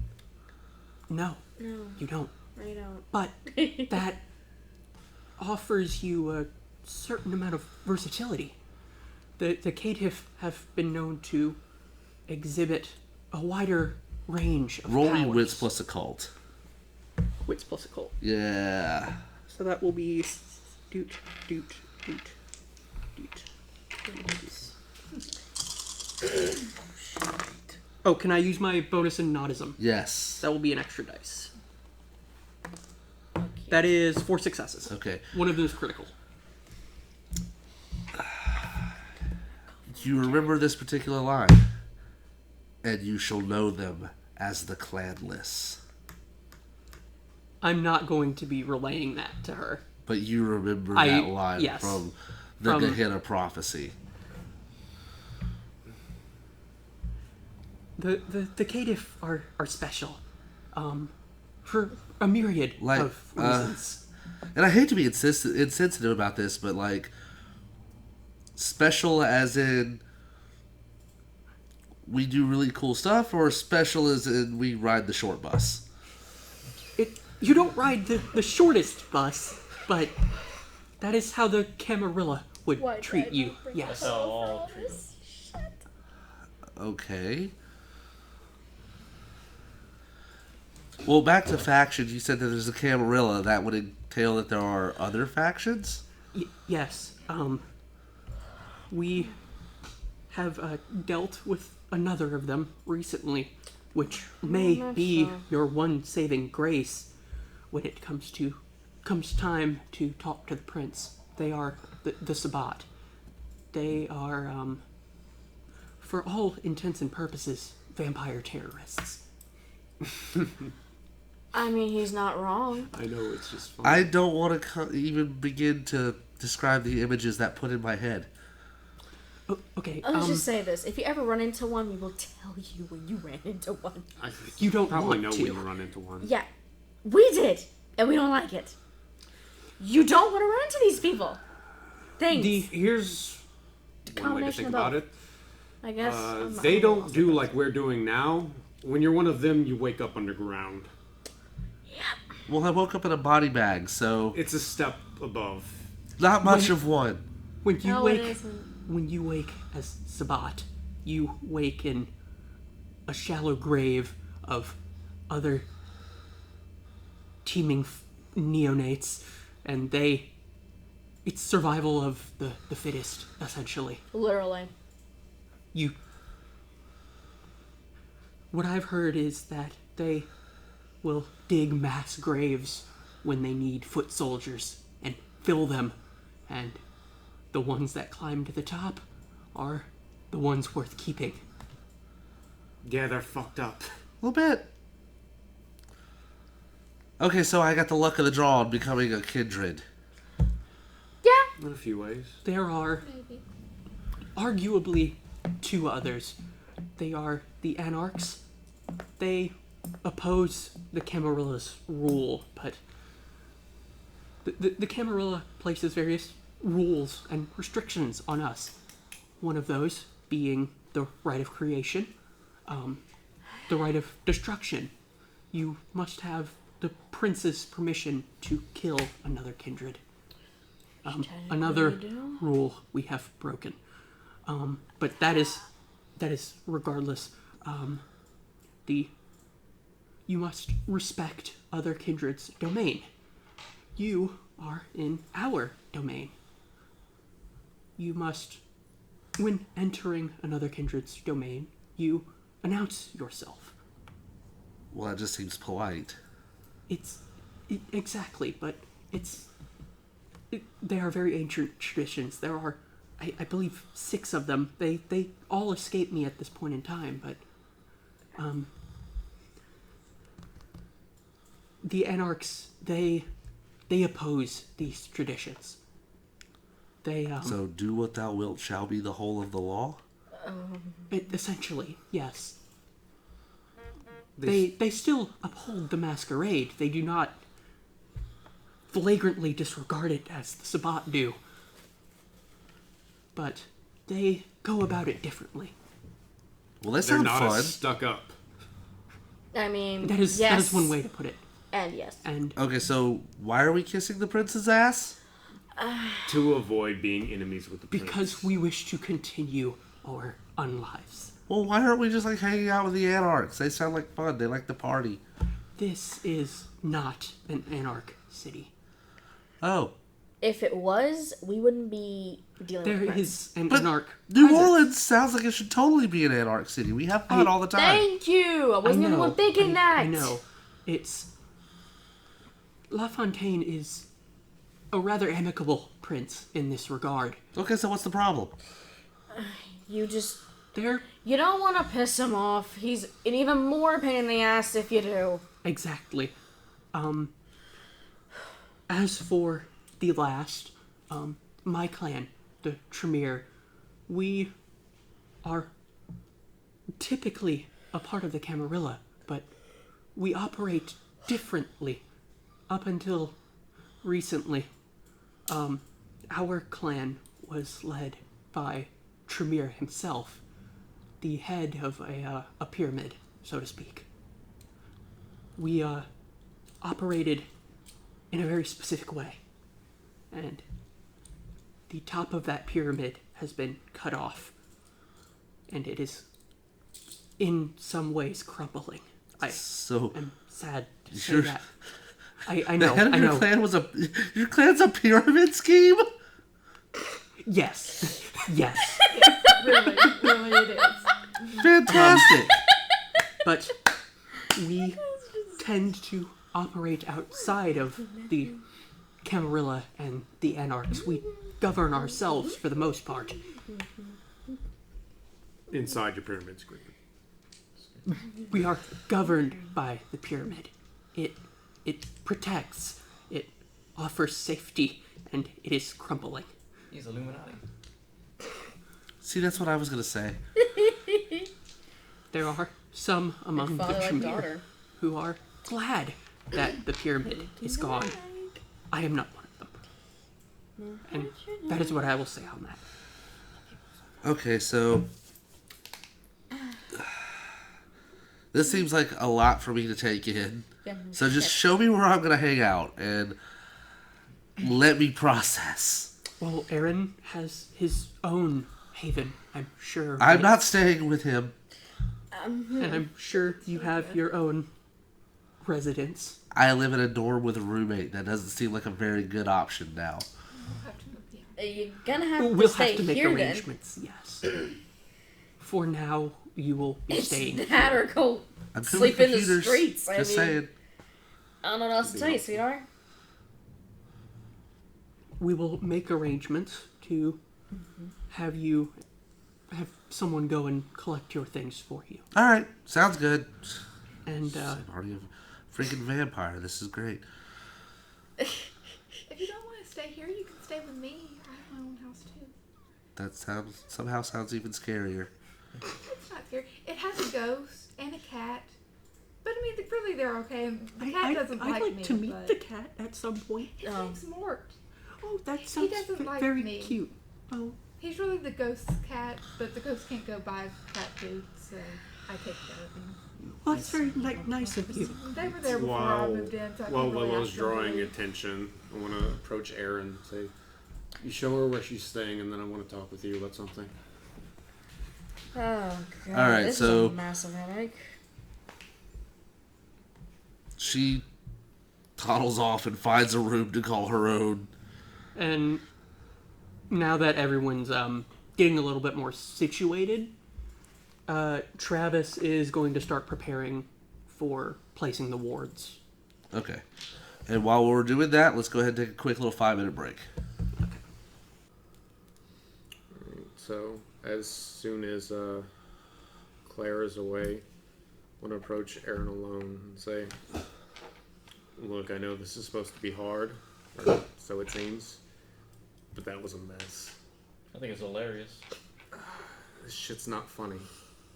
No, No, you don't. I don't. But that offers you a certain amount of versatility. The Caitiff have been known to exhibit a wider range of Roll me powers. wits plus occult. Wits plus occult. Yeah. So that will be doot. Oh, can I use my bonus in Nautism? Yes. That will be an extra dice. That is 4 successes. Okay. One of them is critical. You remember this particular line, and you shall know them as the clanless. I'm not going to be relaying that to her. But you remember that line yes. from the Gehenna prophecy. The Caitiff are special. For a myriad of reasons. And I hate to be insensitive about this, but like, special as in we do really cool stuff, or special as in we ride the short bus? You don't ride the shortest bus, but that is how the Camarilla would treat you. Yes. That's how all treat them. Okay. Well, back to factions. You said that there's a Camarilla. That would entail that there are other factions? Yes. We have dealt with another of them recently, which may be your one saving grace when it comes time to talk to the prince. They are the Sabbat. They are, for all intents and purposes, vampire terrorists. I mean, he's not wrong. I know, it's just fun. I don't want to even begin to describe the images that put in my head. Oh, okay. Let's just say this. If you ever run into one, we will tell you when you ran into one. You don't probably want know to. when you run into one. Yeah, we did, and we don't like it. You don't want to run into these people. Thanks. Here's one way to combination think of about both. it. I guess. They don't do like we're doing now. When you're one of them, you wake up underground. Well, I woke up in a body bag, so It's a step above. not much of one. When you No, it wake, isn't. when you wake as Sabbat, you wake in a shallow grave of other teeming neonates, and it's survival of the fittest, essentially. Literally. What I've heard is that they will dig mass graves when they need foot soldiers and fill them, and the ones that climb to the top are the ones worth keeping. Yeah, they're fucked up. A little bit. Okay, so I got the luck of the draw on becoming a kindred. Yeah. In a few ways. There are arguably two others. They are the Anarchs. They oppose the Camarilla's rule, but the Camarilla places various rules and restrictions on us. One of those being the right of creation, the right of destruction. You must have the prince's permission to kill another kindred. Another rule we have broken. But that is regardless. You must respect other kindred's domain. You are in our domain. You must, when entering another kindred's domain, you announce yourself. Well, that just seems polite. Exactly, but they are very ancient traditions. There are, I believe, 6 of them. They all escape me at this point in time, but the Anarchs, they oppose these traditions. So do what thou wilt shall be the whole of the law? Essentially, yes. They still uphold the Masquerade. They do not flagrantly disregard it as the Sabbat do. But they go about it differently. Well, that They're sounds not fun. as stuck up. I mean, That is one way to put it. And yes. And Okay, so why are we kissing the prince's ass? To avoid being enemies with the prince. because we wish to continue our unlives. Well, why aren't we just like hanging out with the anarchs? They sound like fun. They like to party. This is not an anarch city. Oh, If it was, we wouldn't be dealing with There Prince. is an but anarch. New presence. Orleans sounds like it should totally be an anarch city. We have fun all the time. Thank you! I wasn't the one thinking that! I know. It's... La Fontaine is a rather amicable prince in this regard. Okay, so what's the problem? You just... They're You don't want to piss him off. He's an even more pain in the ass if you do. exactly. As for the last, my clan, the Tremere, we are typically a part of the Camarilla, but we operate differently. Up until recently, our clan was led by Tremere himself, the head of a pyramid, so to speak. We operated in a very specific way, and the top of that pyramid has been cut off, and it is in some ways crumbling. I So am sad to say Sure. that. I the know, head of I your know. clan was your clan's a pyramid scheme? Yes, yes. Really, really it is. Fantastic. But we tend to operate outside of the Camarilla and the Anarchs. We govern ourselves for the most part. Inside your pyramid screen. We are governed by the pyramid. It protects, it offers safety, and it is crumbling. He's Illuminati. See, that's what I was gonna say. There are some among the Father like Tremere daughter. who are glad that the pyramid is gone. I am not one of them. And that is what I will say on that. Okay, so this seems like a lot for me to take in. So just show me where I'm gonna hang out and let me process. Well, Aaron has his own haven, I'm sure. I'm right? not staying with him. And I'm sure you have your own residence. I live in a dorm with a roommate. That doesn't seem like a very good option now. We'll have to move you. You're gonna have We'll to stay have to make here arrangements, yes. For now, you will be then. staying. It's that or go I'm good sleep with in the computers, streets. I Just mean, saying. I don't know what else to tell you, sweetheart. We will make arrangements to have someone go and collect your things for you. All right, sounds good. And I'm already a freaking vampire. This is great. If you don't want to stay here, you can stay with me. I have my own house too. That sounds even scarier. It's not scary. It has a ghost and a cat. But I mean, really, they're okay. The cat doesn't I'd like me. to meet but the cat at some point. His name's Mort. Oh, that sounds doesn't like very me. cute. Oh, He's really the ghost's cat, but the ghost can't go buy cat food, so I take care of him. well, that's very nice of you. They were there before I moved in, so I While can't really Willow's ask them to drawing leave. attention, I want to approach Erin and say, you show her where she's staying, and then I want to talk with you about something. Oh god. All right, this so- is a massive headache. She toddles off and finds a room to call her own. And now that everyone's getting a little bit more situated, Travis is going to start preparing for placing the wards. Okay. And while we're doing that, let's go ahead and take a quick little 5-minute break. So, as soon as Claire is away, I want to approach Erin alone and say, look, I know this is supposed to be hard, or so it seems, but that was a mess. I think it's hilarious. This shit's not funny.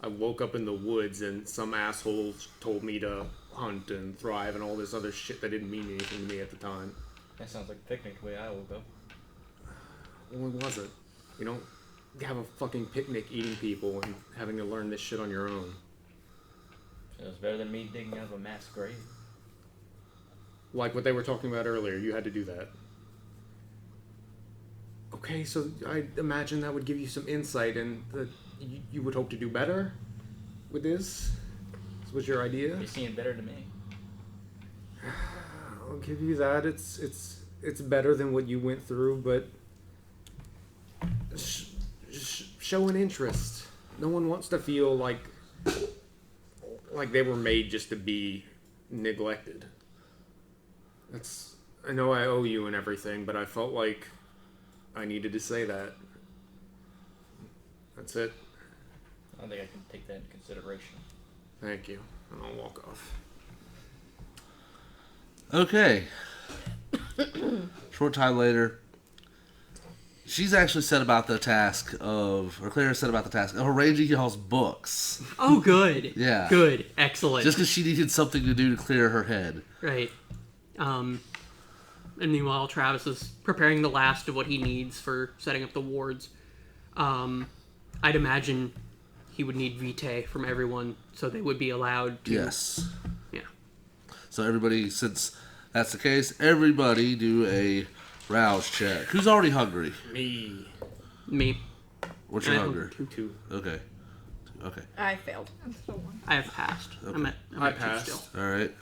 I woke up in the woods and some asshole told me to hunt and thrive and all this other shit that didn't mean anything to me at the time. That sounds like a picnic the way I woke up. Well, it wasn't. You don't have a fucking picnic eating people and having to learn this shit on your own. It was better than me digging out of a mass grave. Like what they were talking about earlier, you had to do that. Okay, so I imagine that would give you some insight and that you would hope to do better with this? This was your idea? You seem better to me. I'll give you that. It's better than what you went through, but show an interest. No one wants to feel like they were made just to be neglected. I know I owe you and everything, but I felt like I needed to say that. That's it. I think I can take that into consideration. Thank you. And I'll walk off. Okay. Short time later, she's actually set about the task of, or Clara set about the task of arranging y'all's books. Oh, good. Yeah. Good. Excellent. Just because she needed something to do to clear her head. Right. And meanwhile, Travis is preparing the last of what he needs for setting up the wards. I'd imagine he would need vitae from everyone, so they would be allowed to... Yes. Yeah. So everybody, since that's the case, everybody do a rouse check. Who's already hungry? Me. Me. What's your I hunger? have 2. Okay. Okay. I failed. I'm still one. I have passed. Okay. I'm at I 2 passed. still. All right.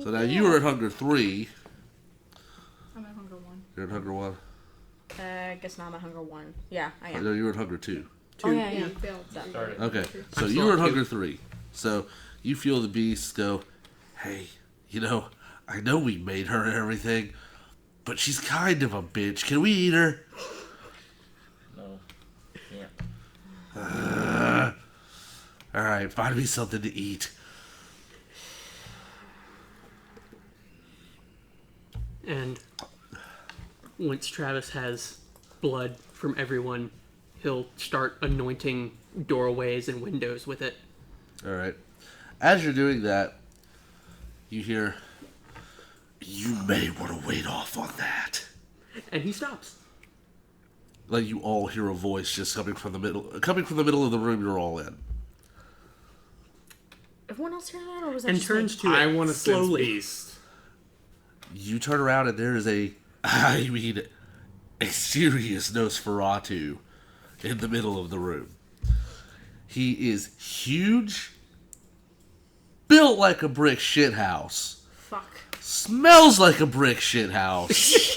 So now you are at hunger 3. I'm at hunger 1. You're at hunger 1. I guess now I'm at hunger 1. Yeah, I am. No, you were at hunger 2. Oh, yeah, You yeah. failed. Started. Okay. So I'm you still were at at two. hunger 3. So you feel the beast go, hey, I know we made her and everything, but she's kind of a bitch. Can we eat her? No. Can't. All right, find me something to eat. And once Travis has blood from everyone, he'll start anointing doorways and windows with it. All right. As you're doing that, you hear, you may want to wait off on that. And he stops. Like you all hear a voice just coming from the middle of the room you're all in. Everyone else heard that, or was that And just turns me? to it I want to sense slowly. beast. You turn around and there is a serious Nosferatu in the middle of the room. He is huge, built like a brick shithouse, Fuck. smells like a brick shithouse,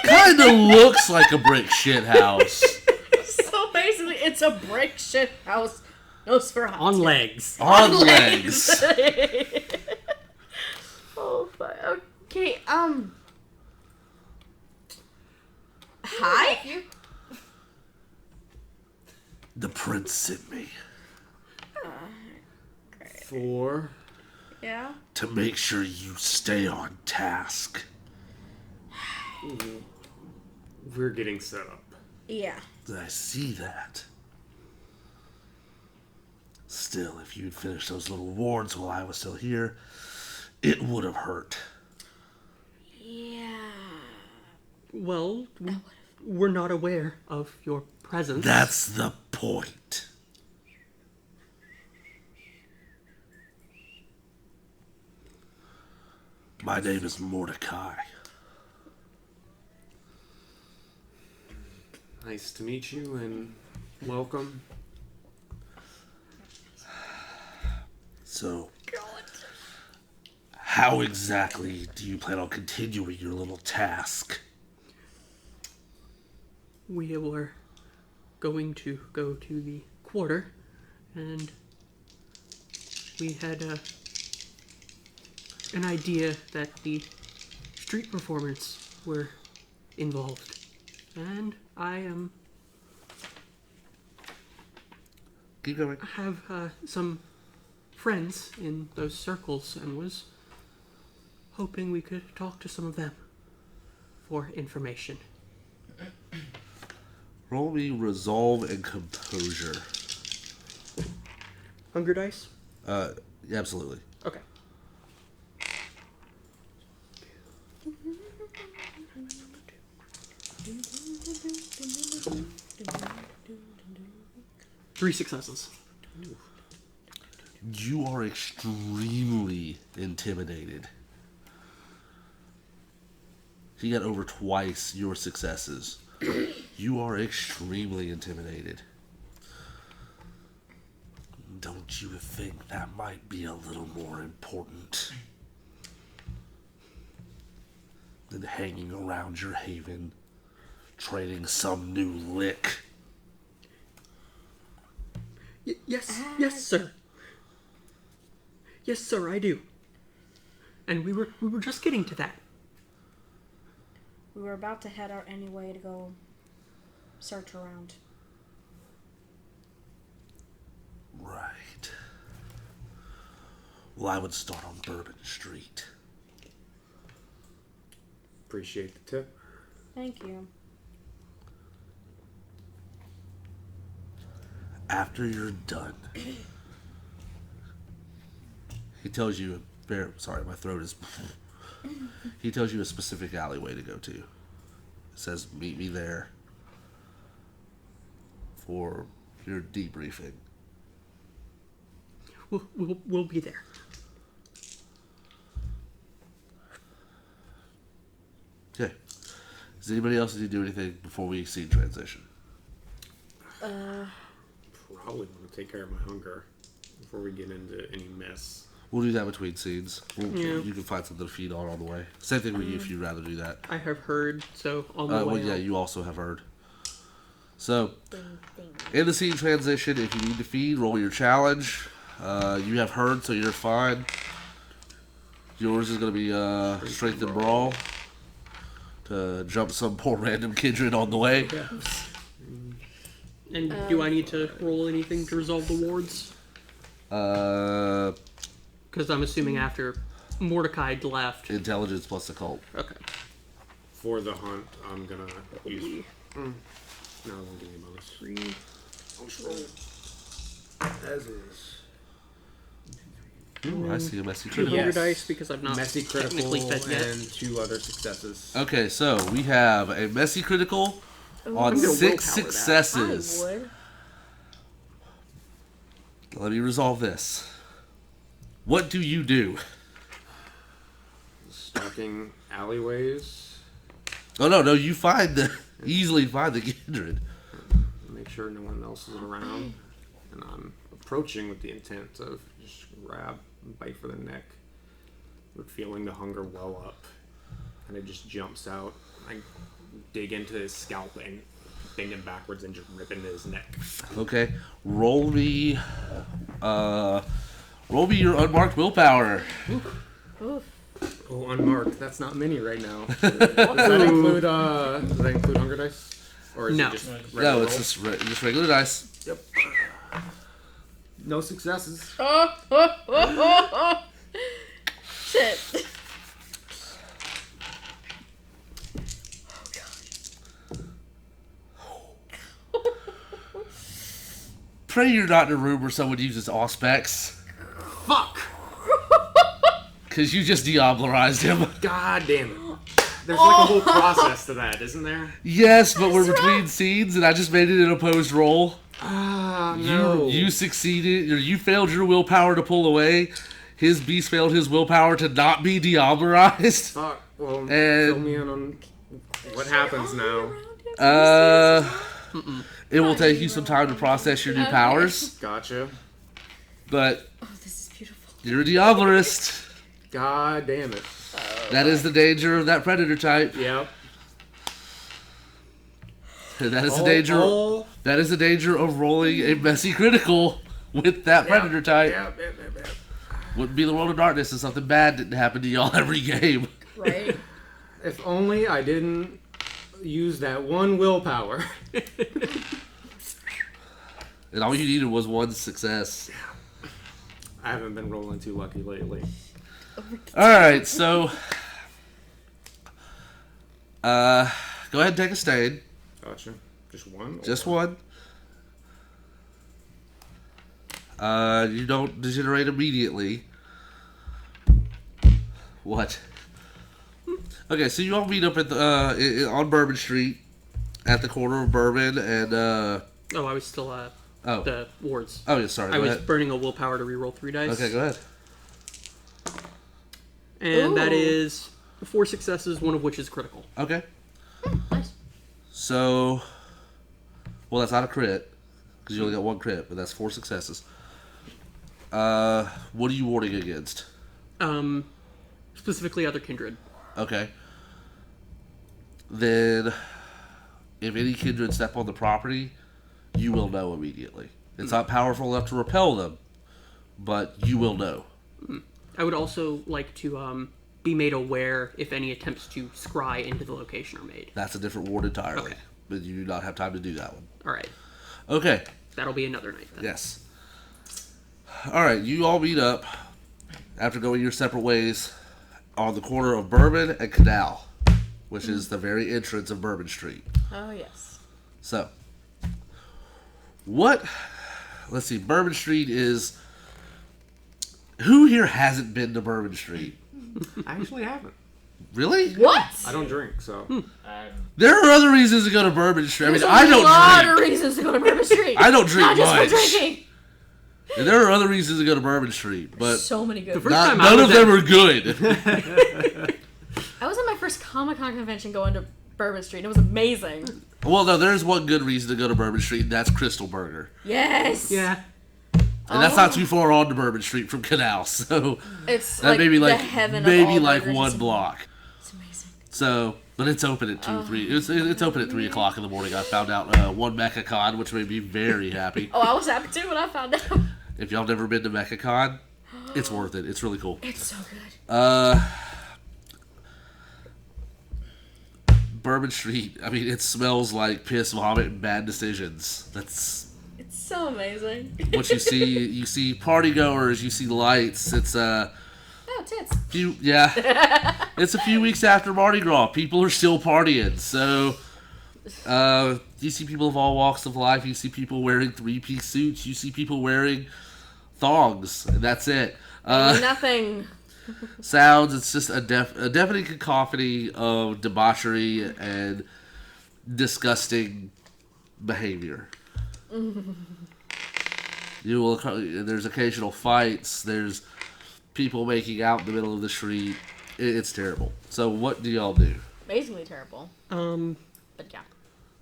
kinda looks like a brick shithouse. So basically, it's a brick shit house. Nosferatu. On legs. On legs. Oh, fuck. Okay, Hi? You? The prince sent me For Yeah? to make sure you stay on task. we're getting set up. Yeah. I see that. Still, if you'd finished those little wards while I was still here, it would have hurt. Yeah. Well, we're not aware of your presence. That's the point. My name is Mordecai. Nice to meet you and welcome. So, how exactly do you plan on continuing your little task? We were going to go to the quarter, and we had an idea that the street performers were involved. And I Keep going. have some friends in those circles and was hoping we could talk to some of them for information. Roll me resolve and composure. Hunger dice? Absolutely. Okay. Three successes. You are extremely intimidated. He got over twice your successes. You are extremely intimidated. Don't you think that might be a little more important than hanging around your haven, training some new lick? Yes, sir. Yes, sir, I do. And we were just getting to that. We were about to head out anyway to go search around. Right. Well, I would start on Bourbon Street. Appreciate the tip. Thank you. After you're done, he tells you. Sorry, my throat is. He tells you a specific alleyway to go to. It says, "Meet me there for your debriefing." We'll be there. Okay. Does anybody else need to do anything before we scene transition? Probably want to take care of my hunger before we get into any mess. We'll do that between scenes. Yeah. You can find something to feed on the way. Same thing with you if you'd rather do that. I have heard, so on the way Well, yeah, out. you also have heard. So, Ding, ding. in the scene transition, if you need to feed, roll your challenge. You have heard, so you're fine. Yours is going to be Strength and Brawl to jump some poor random kindred on the way. And do I need to roll anything to resolve the wards? Because I'm assuming after Mordecai left. Intelligence plus occult. Okay. For the hunt, I'm gonna use. No, I won't give you bonus. 3. As is. Ooh, I see a messy 200 critical. Yes. dice because I've not Messy critical technically fed yet. and 2 other successes. Okay, so we have a messy critical on I'm gonna 6 willpower that. successes. I would. Let me resolve this. What do you do? Stalking alleyways. Oh no, you easily find the kindred. Make sure no one else is around. And I'm approaching with the intent of just grab and bite for the neck. But feeling the hunger well up. And it just jumps out. I dig into his scalp and bend him backwards and just rip into his neck. Okay, roll me your unmarked willpower. Oof. Oh, unmarked. That's not many right now. Does that include hunger dice? Or is No. it just regular No, it's roll? just regular dice. Yep. No successes. Shit. Pray you're not in a room where someone uses Auspex. Fuck! Because you just Diablerized him. God damn it. There's like a whole process to that, isn't there? Yes, but we're between scenes and I just made it an opposed roll. Ah, no. You succeeded, or you failed your willpower to pull away. His beast failed his willpower to not be Diablerized. Fuck. Well, And- fill me in on what happens now. It will take you some time to process your new powers, Gotcha. but Oh, this is beautiful. you're a Diablerist. God damn it. That is the danger of that predator type. Yep. That is the danger. That is the danger of rolling a messy critical with that predator type. Yep. Wouldn't be the world of darkness if something bad didn't happen to y'all every game. Right? If only I didn't use that one willpower. And all you needed was one success. I haven't been rolling too lucky lately. Alright, so go ahead and take a stain. Gotcha. Just one? Just one. You don't degenerate immediately. What? Okay, so you all meet up at the on Bourbon Street, at the corner of Bourbon and Oh, I was still at oh the wards. yeah, sorry. I Go was ahead. burning a willpower to reroll 3 dice. Okay, go ahead. And that Ooh. is 4 successes, one of which is critical. Okay. Nice. So, well, that's not a crit because you only got one crit, but that's 4 successes. What are you warding against? Specifically other kindred. Okay. Then, if any kindred step on the property, you will know immediately. It's not powerful enough to repel them, but you will know. I would also like to be made aware if any attempts to scry into the location are made. That's a different ward entirely. Okay. But you do not have time to do that one. All right, Okay. that'll be another night then. Yes. all right, you all meet up after going your separate ways on the corner of Bourbon and Canal, which is the very entrance of Bourbon Street. Oh, yes. So, what? Let's see. Bourbon Street is. Who here hasn't been to Bourbon Street? I actually haven't. Really? What? I don't drink, so. There are other reasons to go to Bourbon Street. There's I a don't lot drink. of reasons to go to Bourbon Street. I don't drink Not just much. for drinking. And there are other reasons to go to Bourbon Street, but So many good. The first time I none was of them at- are good. I was at my first Comic-Con convention going to Bourbon Street. It was amazing. Well, no, there's one good reason to go to Bourbon Street, and that's Crystal Burger. Yes. Yeah. And that's not too far on to Bourbon Street from Canal, so It's that like may be the like heaven maybe of all like burgers. one block. It's amazing. So, but it's open at 3. It's open at 3 o'clock in the morning. I found out one MechaCon, which made me very happy. Oh, I was happy too when I found out. If y'all never been to MechaCon, it's worth it. It's really cool. It's so good. Bourbon Street. I mean, it smells like piss, vomit, and bad decisions. That's It's so amazing. what you see. You see party goers. You see lights. It's Oh, tits. It's a few weeks after Mardi Gras. People are still partying. So, you see people of all walks of life. You see people wearing 3-piece suits. You see people wearing thongs, and that's it. Nothing. Sounds. It's just a deafening cacophony of debauchery and disgusting behavior. There's occasional fights. There's people making out in the middle of the street. It's terrible. So what do y'all do? Amazingly terrible. But yeah.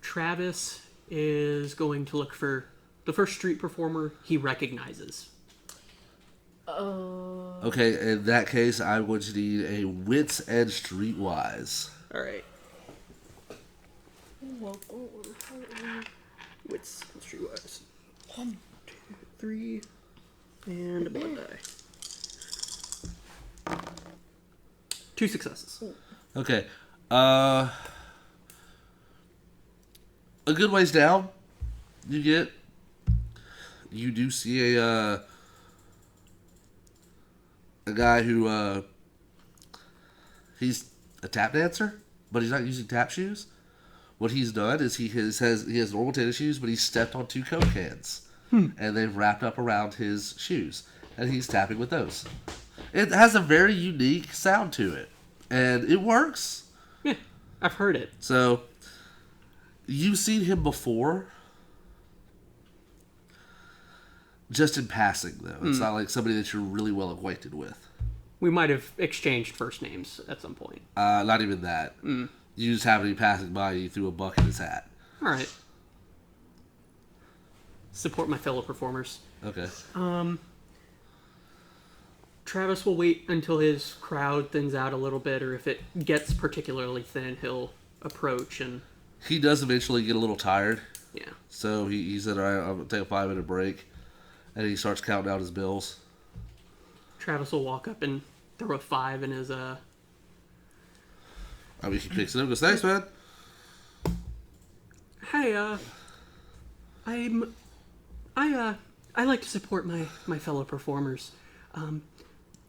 Travis is going to look for the first street performer he recognizes. Okay, in that case, I would need a wits and streetwise. All right. Wits and streetwise. 1, 2, 3, and a blood die. 2 successes. Okay, a good ways down, you do see a guy who he's a tap dancer, but he's not using tap shoes. What he's done is he has normal tennis shoes, but he's stepped on 2 Coke cans, and they've wrapped up around his shoes, and he's tapping with those. It has a very unique sound to it, and it works. Yeah, I've heard it. So, you've seen him before, just in passing, though. It's not like somebody that you're really well acquainted with. We might have exchanged first names at some point. Not even that. You just happen to be passing by, you threw a buck in his hat. All right. Support my fellow performers. Okay. Travis will wait until his crowd thins out a little bit, or if it gets particularly thin, he'll approach and... He does eventually get a little tired, Yeah. so he said, all right, I'm going to take a 5-minute break, and he starts counting out his bills. Travis will walk up and throw a 5 in his, I mean, he picks it up and goes, thanks, man. Hey, I like to support my fellow performers.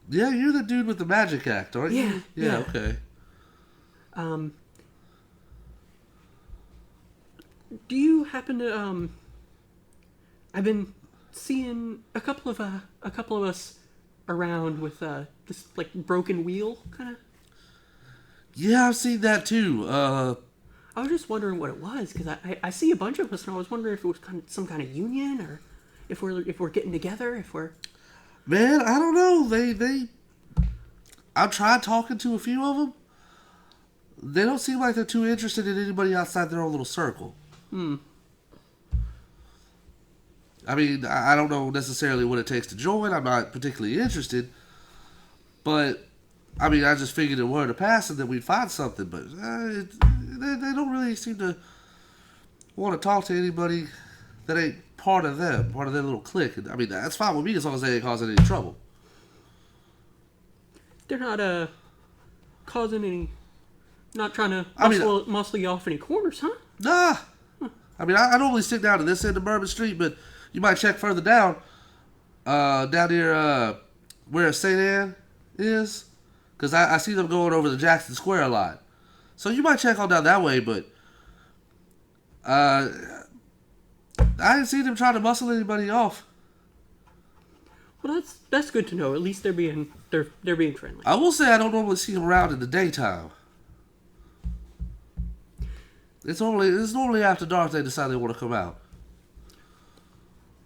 Yeah, you're the dude with the magic act, aren't you? Yeah. Okay. Do you happen to, I've been seeing a couple of us around with, this, like, broken wheel, kind of. Yeah, I've seen that too. I was just wondering what it was, because I see a bunch of us, and I was wondering if it was some kind of union, or if we're getting together, if we're... Man, I don't know. I've tried talking to a few of them. They don't seem like they're too interested in anybody outside their own little circle. I mean, I don't know necessarily what it takes to join. I'm not particularly interested. But, I mean, I just figured it were to pass and that we'd find something. But they don't really seem to want to talk to anybody that ain't part of them, part of their little clique. I mean, that's fine with me as long as they ain't causing any trouble. They're not, causing any... Not trying to I mean, muscle you off any corners, huh? Nah. I mean, I normally stick down to this end of Bourbon Street, but you might check further down. down near where St. Anne is, because I see them going over to Jackson Square a lot. So you might check on down that way, but I didn't see them trying to muscle anybody off. Well, that's good to know. At least they're being friendly. I will say I don't normally see them around in the daytime. It's normally after dark they decide they want to come out.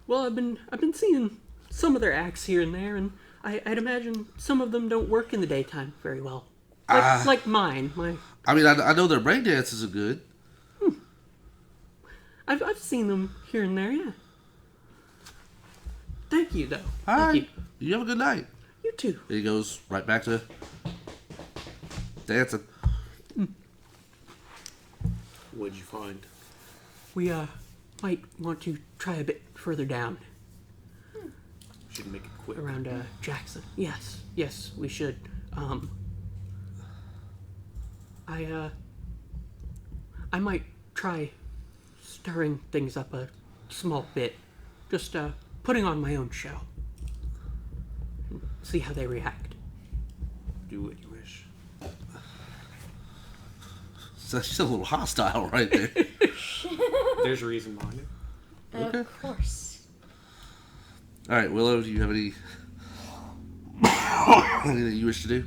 Well, I've been seeing some of their acts here and there, and I'd imagine some of them don't work in the daytime very well. Like mine. I mean, I know their break dances are good. I've seen them here and there, yeah. Thank you, though. All Thank right. You have a good night. You too. He goes right back to dancing. What'd you find? We might want to try a bit further down Should make it quick. around Jackson. Yes, we should. I might try stirring things up a small bit. Just putting on my own show. See how they react. Do what you wish. So she's a little hostile right there. There's a reason behind it. Okay. Of course. All right, Willow, do you have anything you wish to do?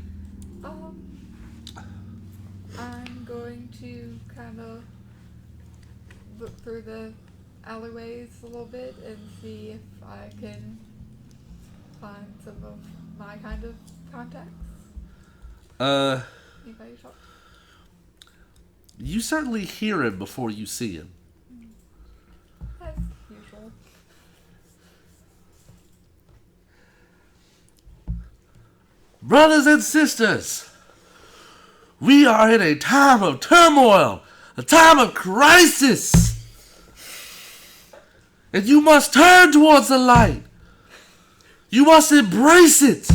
I'm going to kind of look through the alleyways a little bit and see if I can find some of my kind of contacts. Anybody talk? You certainly hear him before you see him. As usual. Brothers and sisters, we are in a time of turmoil, a time of crisis. And you must turn towards the light. You must embrace it.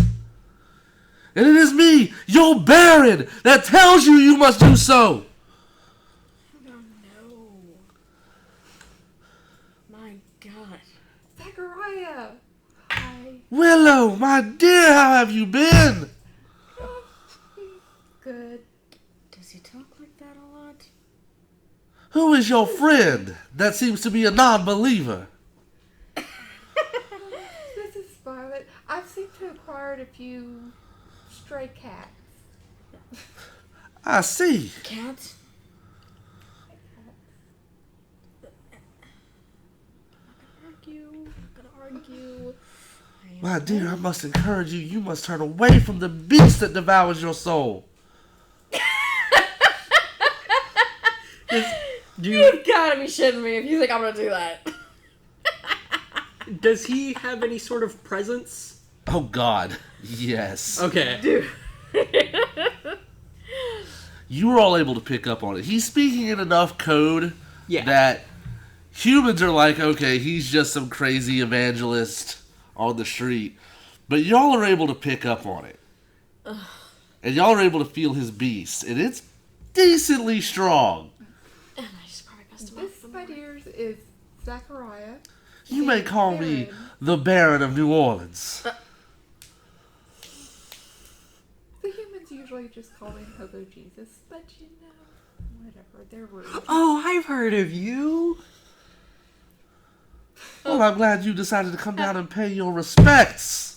And it is me, your Baron, that tells you must do so. Oh no. My God. Zachariah! Hi. Willow, my dear, how have you been? Good. Does he talk like that a lot? Who is your friend that seems to be a non-believer? This is Violet. I've seemed to have acquired a few stray cats. I see. Cat? I'm not gonna argue. My dear, I must encourage you. You must turn away from the beast that devours your soul. You've gotta be shitting me if you think I'm gonna do that. Does he have any sort of presence? Oh, God. Yes. Okay. Dude. You were all able to pick up on it. He's speaking in enough code Yeah. that humans are like, okay, he's just some crazy evangelist on the street. But y'all are able to pick up on it. And y'all are able to feel his beast. And it's decently strong. And I just probably messed him This, my dears, is Zachariah. You may call me the Baron of New Orleans. The humans usually just call him Hobo Jesus, but you know, whatever, they're rude. Oh, I've heard of you. Well, I'm glad you decided to come down and pay your respects.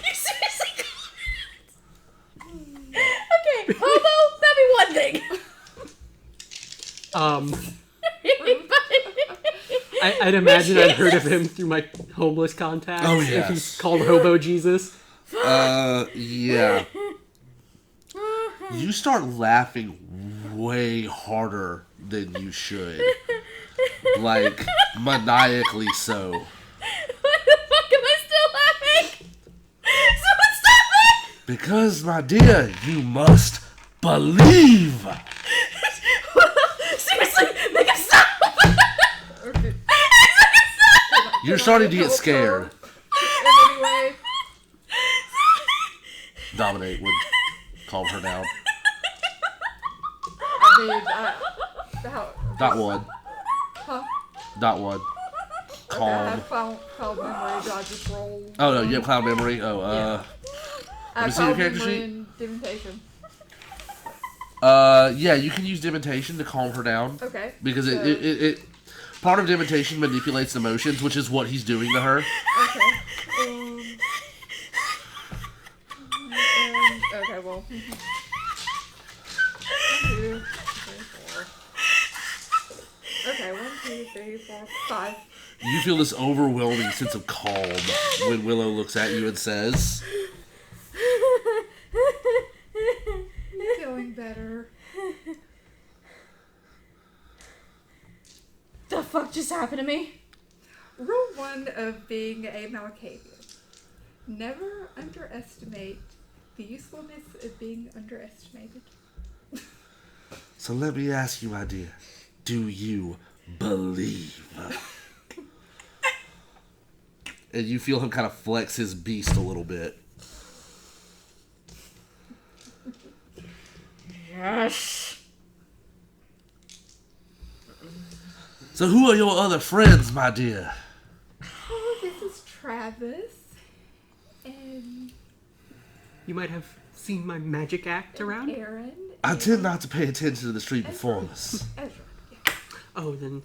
You seriously called it? Okay, hobo, that'd be one thing. I'd imagine I'd heard of him through my homeless contacts. Oh, If yes. he's called Hobo Jesus. Yeah. You start laughing way harder than you should. Like, maniacally so. Why the fuck am I still laughing? Someone stop me! Because, my dear, you must believe. Seriously, make him stop! Okay. You're starting to get scared. In any way, Dominate would calm her down. I mean, how, Dot one. huh? Dot one. Okay, I Calm. have cloud memory, do I just roll? Oh no, you have cloud memory. Oh, I me have see your cloud character memory sheet. and dementation. Yeah, you can use dementation to calm her down Okay. because so- it part of dementation manipulates emotions, which is what he's doing to her. Okay. Okay, well. 1, 2, 3, 4. Okay, 1, 2, 3, 4, 5. You feel this overwhelming sense of calm when Willow looks at you and says, Feeling better. The fuck just happened to me? Rule 1 of being a Malkavian. Never underestimate the usefulness of being underestimated. "So let me ask you, my dear, do you believe?" And you feel him kind of flex his beast a little bit. Yes. "So who are your other friends, my dear?" Oh, this is Travis. And You might have seen my magic act around. Aaron. "I and tend not to pay attention to the street performers. Ezra. Yeah. Oh, then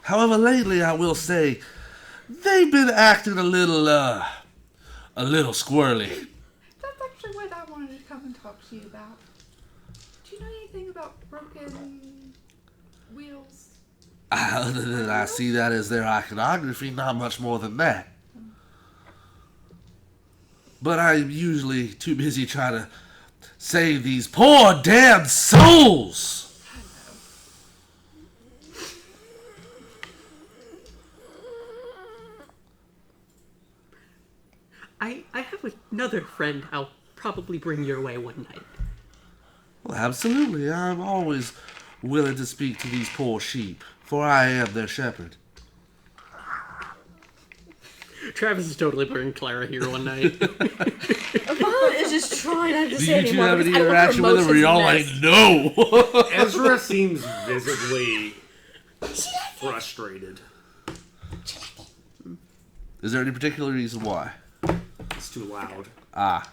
However, lately I will say, they've been acting a little squirrely." That's actually what I wanted to come and talk to you about. Do you know anything about broken wheels? Other than I see that as their iconography, not much more than that. But I'm usually too busy trying to save these poor damn souls. I have another friend I'll probably bring your way one night. Well, absolutely. I'm always willing to speak to these poor sheep, for I am their shepherd. Travis is totally bringing Clara here one night. Violet is just trying not to Do say you two anymore. have any because I want her interaction with him, or y'all like, emotions no? Ezra seems visibly frustrated. Is there any particular reason why? It's too loud. Ah,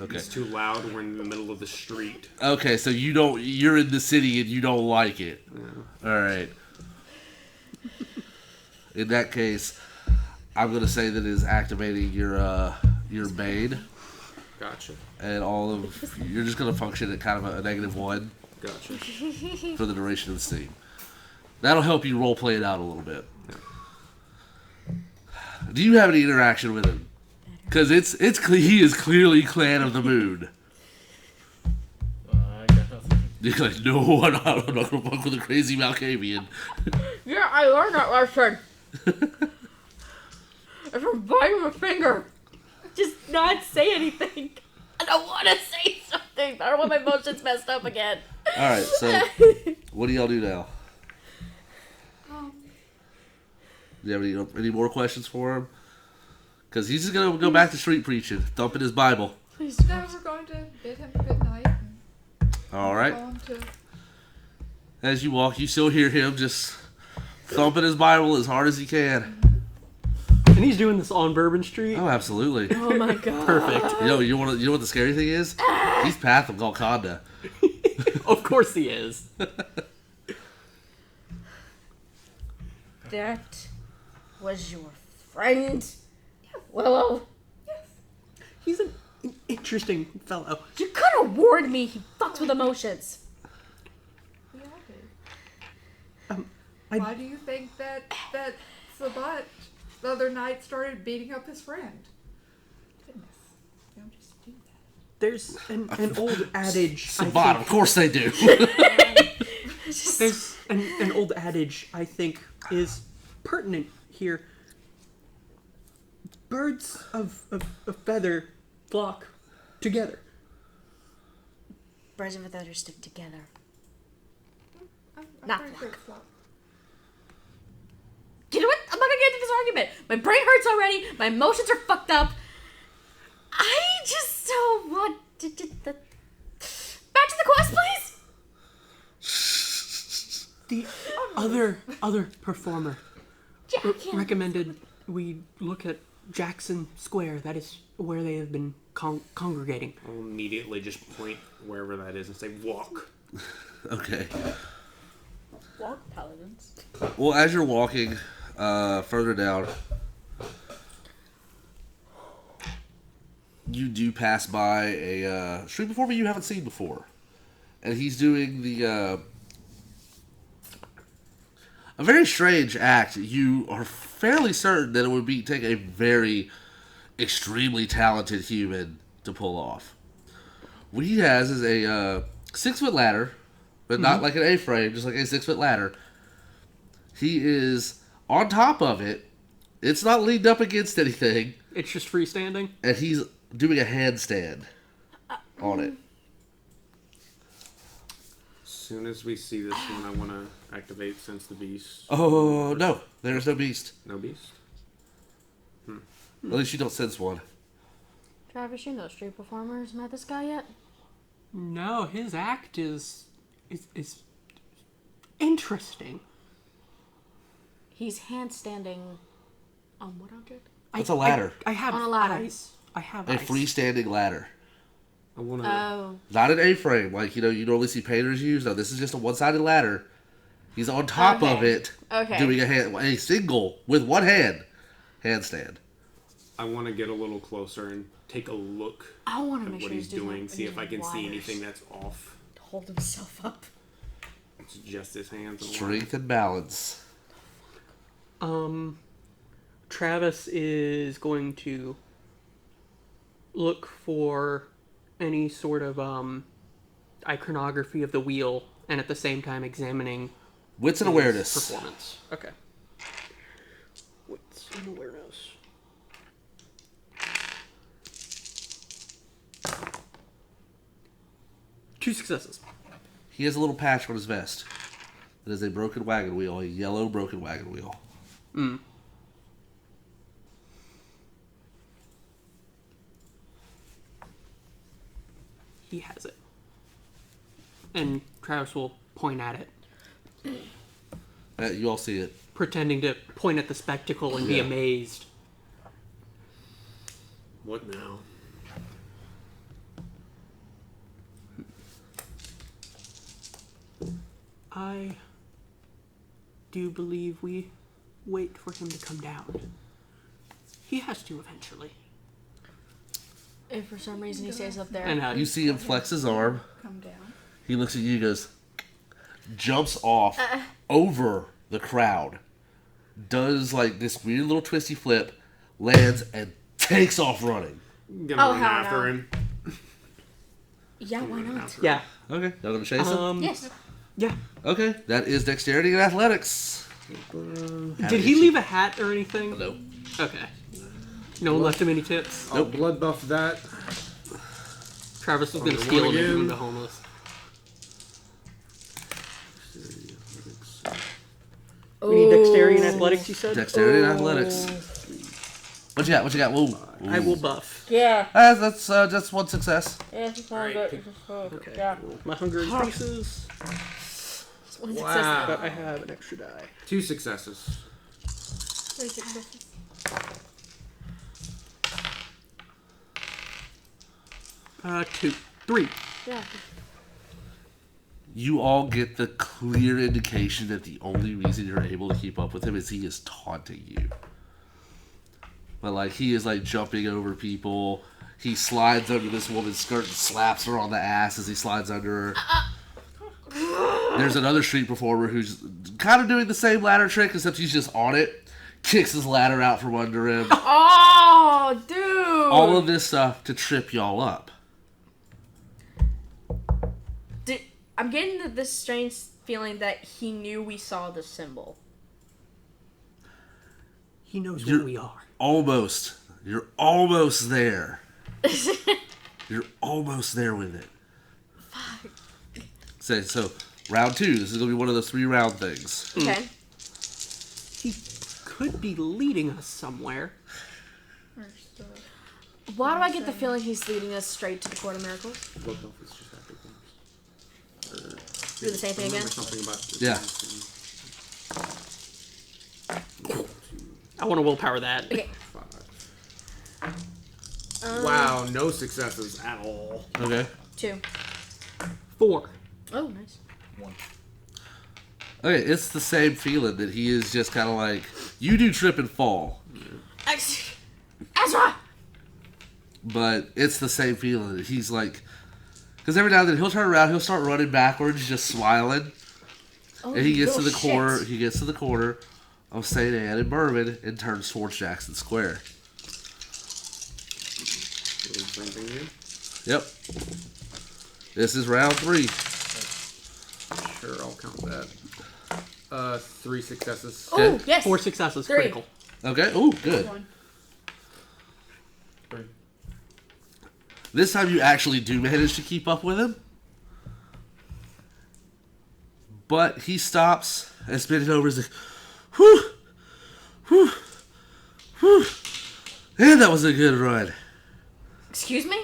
okay. It's too loud. We're in the middle of the street. Okay, so you're in the city and you don't like it. Alright. In that case, I'm gonna say that it is activating your bane, Gotcha. and you're just gonna function at kind of a -1 Gotcha. for the duration of the scene. That'll help you role play it out a little bit. Do you have any interaction with him? Because he is clearly Clan of the Moon. I got nothing. You're like, no, I'm not gonna fuck with a crazy Malkavian. Yeah, I learned that lesson. If I'm biting my finger, just not say anything. I don't want to say something. I don't want my emotions messed up again. Alright, so what do y'all do now? Do you have any more questions for him? Because he's just going to go back to street preaching, thumping his Bible. No, we're going to bid him good night. Alright. And go on to As you walk, you still hear him just thumping his Bible as hard as he can. And he's doing this on Bourbon Street. Oh, absolutely. Oh my god. Perfect. You know what the scary thing is? He's Path of Golconda. Of course he is. That was your friend? Willow? He's an interesting fellow. You could have warned me he fucks with emotions. we all did. Why do you think that Sabat the other night started beating up his friend? Goodness, don't just do that. There's an old adage. I Sabat, think- of course they do. There's an old adage I think is pertinent here. Birds of a feather flock together. Birds of a feather stick together. I'm Not pretty sure it's not. You know what? I'm not gonna get into this argument. My brain hurts already. My emotions are fucked up. I just so want to back to the quest, please. The other performer recommended we look at Jackson Square. That is where they have been congregating. I'll immediately just point wherever that is and say, walk. Okay. Walk, paladins. Well, as you're walking further down, you do pass by a street performer you haven't seen before. And he's doing a very strange act. You are fairly certain that it would take a very extremely talented human to pull off. What he has is a 6-foot ladder, but not like an A-frame, just like a 6-foot ladder. He is on top of it. It's not leaned up against anything. It's just freestanding. And he's doing a handstand on it. As soon as we see this one, I want to activate Sense the Beast. Oh, no. There's no beast. No beast? At least you don't sense one. Travis, you know street performers met this guy yet? No, his act is interesting. He's handstanding on what object? It's a ladder. I have On a ladder. eyes. I have A eyes. freestanding ladder. I want to... Oh. Not an A-frame, like, you normally see painters use. No, this is just a one-sided ladder. He's on top of it, doing a single, with one hand, handstand. I want to get a little closer and take a look I want to at make what sure he's doing, see if I can see anything that's off. Hold himself up. It's just his hands. and Strength and balance. Travis is going to look for any sort of iconography of the wheel, and at the same time examining Wits and his awareness. performance. Okay. Wits and awareness. Two successes. He has a little patch on his vest. It is a broken wagon wheel, a yellow broken wagon wheel. He has it. And Travis will point at it, You all see it. pretending to point at the spectacle and be amazed. What now? I do believe we wait for him to come down. He has to eventually. If for some reason he stays up there. And You see him flex his arm. Come down. He looks at you and goes, jumps off over the crowd, does like this weird little twisty flip, lands, and takes off running. Gonna run hell after no. him. Yeah, why not? yeah. Okay, y'all gonna chase him? Yes. Yeah. Okay, that is dexterity and athletics. Did he leave a hat or anything? No. Okay. No one left him any tips? I'll blood buff that. Travis was going to the steal one him and give him again. to homeless. We need dexterity and athletics, you said? Dexterity and athletics. What you got? What you got? Whoa. I will buff. Yeah. That's just one success. Yeah, it's all good. It's just, Okay. Yeah. My hunger increases, Wow. but I have an extra die. 2 successes. 3 successes. Three. Yeah. You all get the clear indication that the only reason you're able to keep up with him is he is taunting you. But like he is like jumping over people. He slides under this woman's skirt and slaps her on the ass as he slides under her. There's another street performer who's kind of doing the same ladder trick, except he's just on it. Kicks his ladder out from under him. Oh, dude! All of this stuff to trip y'all up. I'm getting this strange feeling that he knew we saw the symbol. He knows You're- what we are. Almost. You're almost there. You're almost there with it. Fuck. So round 2. This is going to be one of those 3-round things. Okay. He could be leading us somewhere. Why do I get the feeling he's leading us straight to the Court of Miracles? Blood Elf is just after things. Do the same thing again? Something about Yeah. I want to willpower that. Okay. 5. Wow, no successes at all. Okay. 2. 4. Oh, nice. 1. Okay, it's the same feeling that he is just kind of like, you do trip and fall. Ezra! But it's the same feeling that he's like, because every now and then he'll turn around, he'll start running backwards, just smiling. Oh, And he gets to little the corner. shit. He gets to the corner of St. Anne and Bourbon and turns towards Jackson Square. Same thing here. Yep. This is round 3. Sure, I'll count that. 3 successes. Oh, Okay. yes. 4 successes, 3. critical. Okay. Ooh, good. 3. This time you actually do manage to keep up with him. But he stops and spins over and is like, whew, whew, whew. And that was a good run. Excuse me?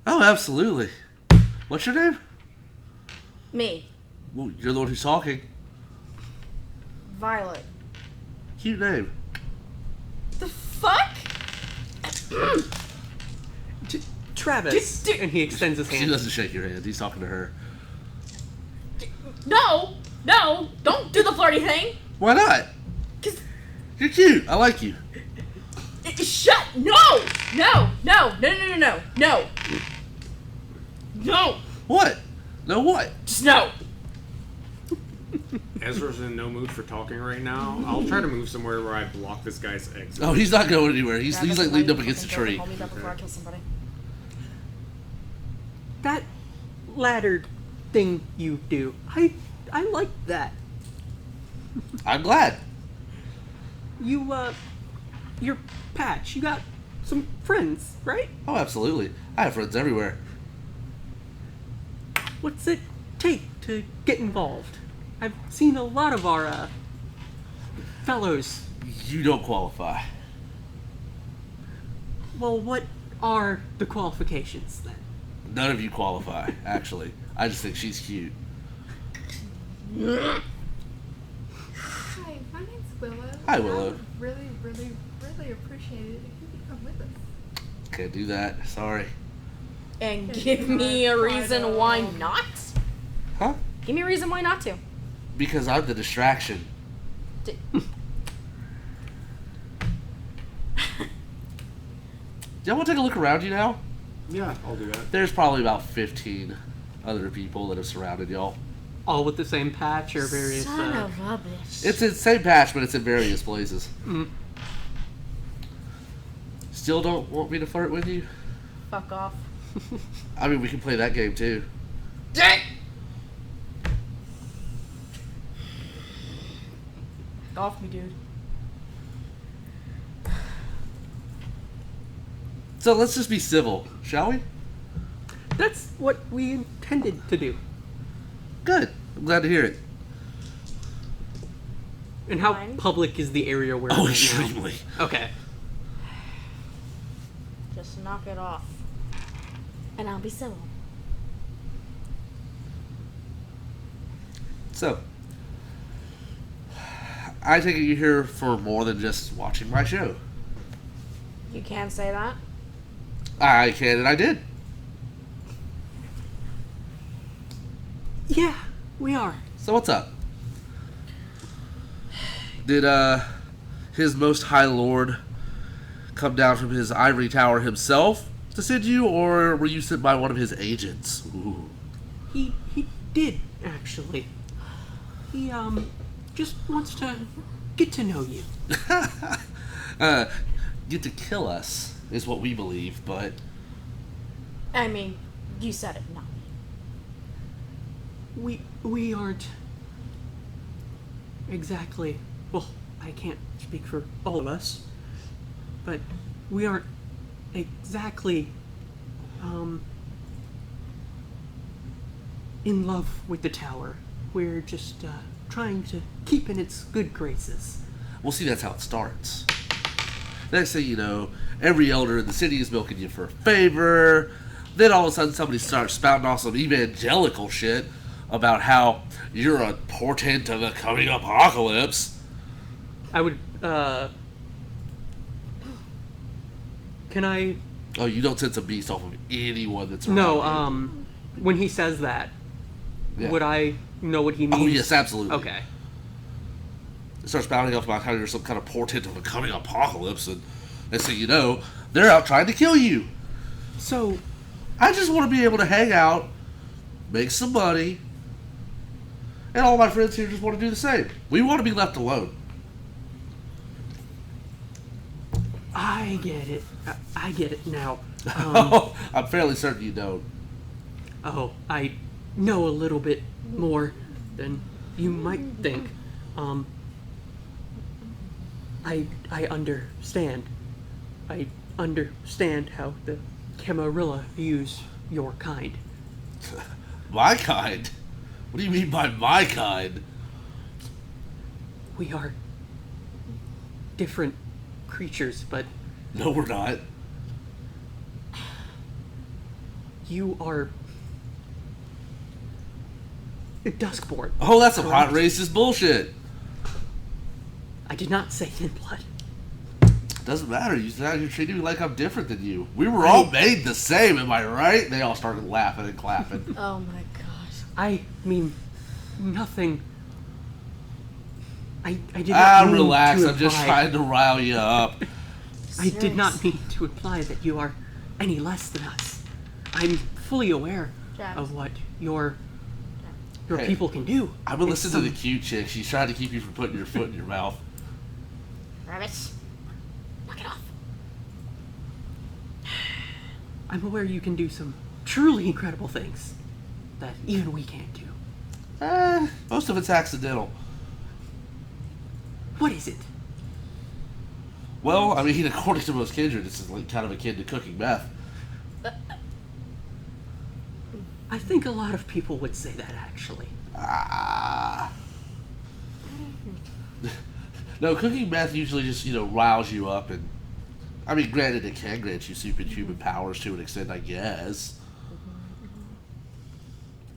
Oh, absolutely. What's your name? Me. Well, you're the one who's talking. Violet. Cute name. The fuck? Travis. And he extends his He hand. doesn't shake your hand. He's talking to her. No! Don't do the flirty thing! Why not? 'Cause- You're cute. I like you. Shut! No! No! What? No what? Just no! Ezra's in no mood for talking right now. I'll try to move somewhere where I block this guy's exit. Oh, he's not going anywhere. He's like leaned up against a tree. Call me back before I kill somebody. That ladder thing you do, I like that. I'm glad. Your Patch, you got some friends, right? Oh, absolutely. I have friends everywhere. What's it take to get involved? I've seen a lot of our fellows. You don't qualify. Well, what are the qualifications then? None of you qualify, actually. I just think she's cute. Hi, my name's Willow. Hi, Willow. I would really, really, really appreciate it if you could come with us. Can't do that. Sorry. And Okay, give me a fine, reason fine. why not? Huh? Give me a reason why not to. Because I'm the distraction. D- Y'all want to take a look around you now? Yeah, I'll do that. There's probably about 15 other people that have surrounded y'all. All with the same patch or various? Son of a bitch. It's the same patch, but it's in various places. Mm. Still don't want me to flirt with you? Fuck off. I mean, we can play that game too. Off me, dude. So let's just be civil, shall we? That's what we intended to do. Good. I'm glad to hear it. And how Fine. public is the area where? Oh, we're now? extremely. Okay. Just knock it off. And I'll be civil. So, I take it you're here for more than just watching my show. You can't say that. I can, and I did. Yeah, we are. So what's up? Did his most high lord come down from his ivory tower himself to send you, or were you sent by one of his agents? Ooh. He did actually. He just wants to get to know you. Get to kill us is what we believe, but I mean, you said it, not me. We aren't exactly. Well, I can't speak for all of us, but we aren't exactly in love with the tower. We're just trying to keep in its good graces. we'll see. That's how it starts. Next thing you know, every elder in the city is milking you for a favor. Then all of a sudden somebody starts spouting off some evangelical shit about how you're a portent of the coming apocalypse. I would, Can I... Oh, you don't sense a beast off of anyone that's around No, you. when he says that, Yeah. would I know what he means? Oh, yes, absolutely. Okay. It starts spouting off about how you're some kind of portent of a coming apocalypse, and next thing you know, they're out trying to kill you. So, I just want to be able to hang out, make some money, and all my friends here just want to do the same. We want to be left alone. I get it. I get it now. I'm fairly certain you don't. Oh, I know a little bit more than you might think. I understand. I understand how the Camarilla views your kind. My kind? What do you mean by my kind? We are different creatures, but No, we're not. you are Duskborn. Oh, that's some hot Correct. racist bullshit. I did not say thin blood. Doesn't matter. You're treating me like I'm different than you. We were all made the same, am I right? They all started laughing and clapping. Oh my gosh. I mean nothing. I did not mean Relax. to I'm just imply- trying to rile you up. I did not mean to imply that you are any less than us. I'm fully aware Travis. of what your Hey, people can do. I've been It's listening to some- the cute chick. She's trying to keep you from putting your foot in your mouth. Rabbit. Knock it off. I'm aware you can do some truly incredible things that even we can't do. Most of it's accidental. What is it? Well, I mean, according to most kindred, this is like kind of akin to cooking meth. I think a lot of people would say that, actually. No, cooking meth usually just, riles you up, and I mean, granted, it can grant you superhuman powers to an extent, I guess.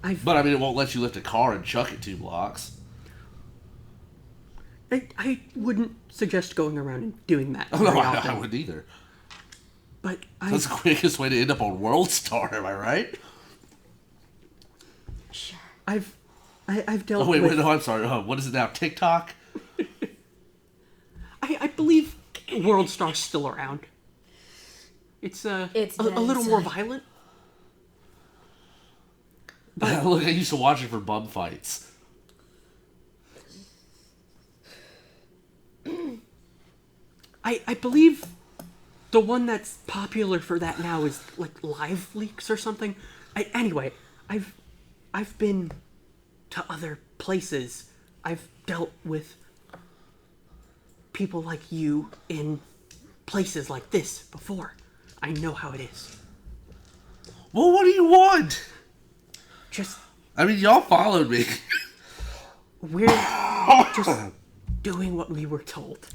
But I mean, it won't let you lift a car and chuck it 2 blocks. I wouldn't suggest going around and doing that Oh, very no, often. I wouldn't either. But That's the quickest way to end up on World Star, am I right? Sure. I've dealt Oh, wait, with... no, I'm sorry. What is it now? TikTok? I believe World Star's still around. It's a little more violent. Look, I used to watch it for bum fights. I believe the one that's popular for that now is like Live Leaks or something. Anyway, I've been to other places. I've dealt with people like you in places like this before. I know how it is. Well, what do you want? Just I mean, y'all followed me. we're just doing what we were told.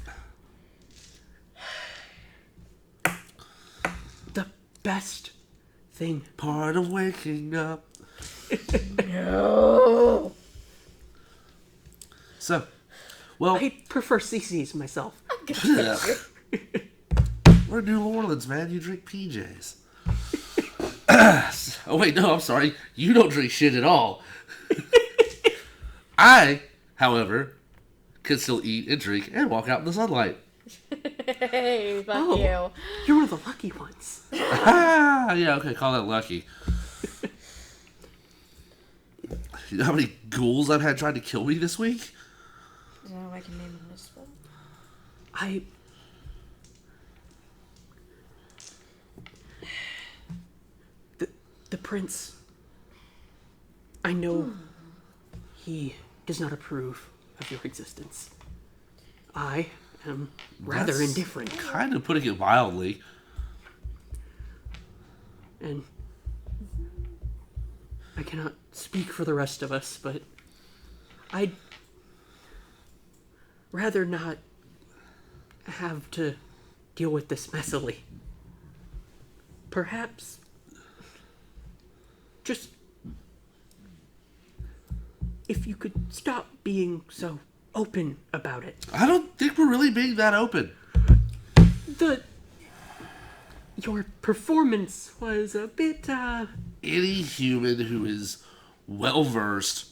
The best thing. Part of waking up. No. So, well, I prefer CC's myself. we're in New Orleans, man. You drink PJs. Oh, wait, no, I'm sorry. You don't drink shit at all. I, however, can still eat and drink and walk out in the sunlight. Hey, fuck Oh. you. You're one of the lucky ones. Yeah, okay, call that lucky. You know how many ghouls I've had trying to kill me this week? I don't know if I can name a list of them. The prince. I know he does not approve of your existence. I am rather That's indifferent, Kind of putting it mildly. and I cannot speak for the rest of us, but I'd rather not have to deal with this messily. Perhaps just if you could stop being so open about it. I don't think we're really being that open. Your performance was a bit, Any human who is well-versed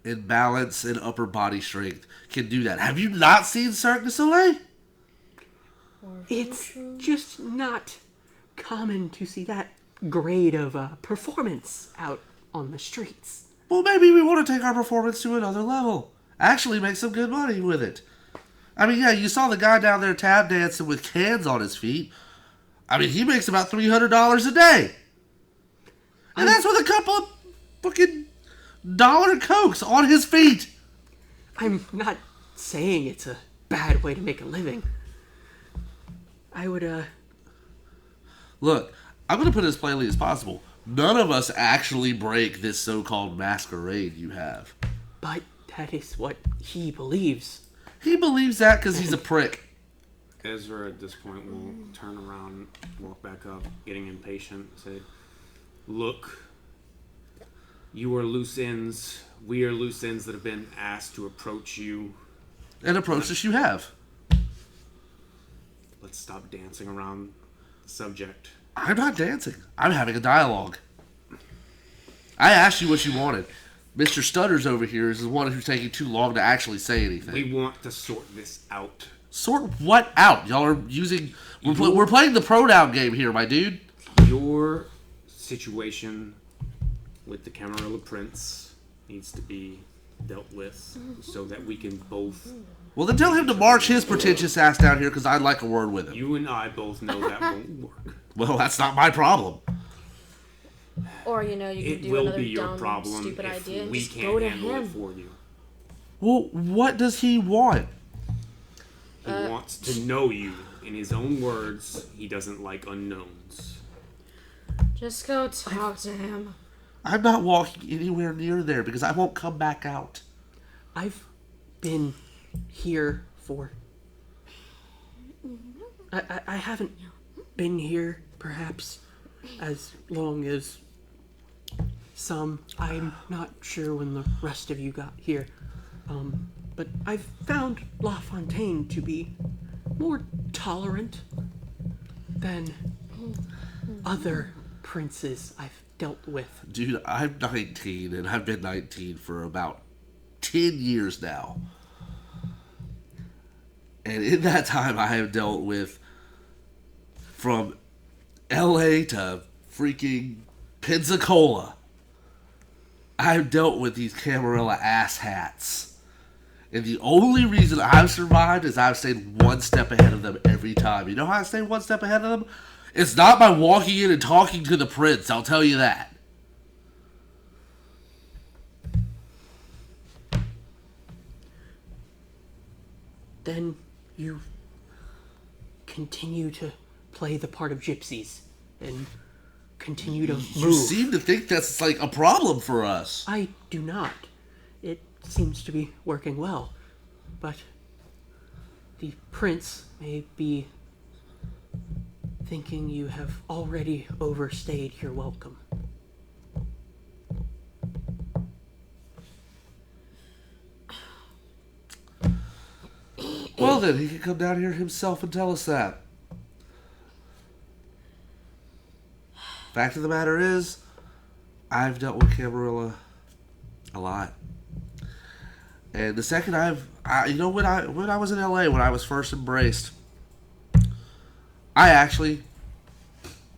in balance and upper body strength can do that. Have you not seen Cirque du Soleil? It's just not common to see that grade of performance out on the streets. Well, maybe we want to take our performance to another level. Actually make some good money with it. I mean, yeah, you saw the guy down there tap dancing with cans on his feet. I mean, he makes about $300 a day. And that's with a couple of fucking dollar cokes on his feet. I'm not saying it's a bad way to make a living. I would, Look, I'm going to put it as plainly as possible. None of us actually break this so-called masquerade you have. but that is what he believes. He believes that because he's a prick. Ezra at this point will turn around, walk back up, getting impatient, say, "Look, you are loose ends. We are loose ends that have been asked to approach you. And approach this you have. Let's stop dancing around the subject." I'm not dancing. I'm having a dialogue. I asked you what you wanted. Mr. Stutters over here is the one who's taking too long to actually say anything. We want to sort this out. Sort what out? Y'all are using... We're playing the pronoun game here, my dude. Your situation with the Camarilla Prince needs to be dealt with so that we can both... Well, then tell him to march his pretentious ass down here because I'd like a word with him. You and I both know that won't work. Well, that's not my problem. Or, you know, you It can do will another be your dumb, problem stupid if idea and we just go can't to handle it him. for you. Well, what does he want? He wants to know you. In his own words, he doesn't like unknowns. Just go talk to him. I'm not walking anywhere near there because I won't come back out. I've been here for... I haven't been here, perhaps, as long as some. I'm not sure when the rest of you got here. But I've found La Fontaine to be more tolerant than other princes I've dealt with. Dude, I'm 19 and I've been 19 for about 10 years now. And in that time I have dealt with from LA to freaking Pensacola. I've dealt with these Camarilla asshats. And the only reason I've survived is I've stayed one step ahead of them every time. You know how I stay one step ahead of them? It's not by walking in and talking to the prince, I'll tell you that. Then you continue to play the part of gypsies and continue to move. You seem to think that's like a problem for us. I do not. It seems to be working well, but the prince may be thinking you have already overstayed your welcome. Well then, he can come down here himself and tell us that. Fact of the matter is, I've dealt with Camarilla a lot. And the second when I was in LA, when I was first embraced, I actually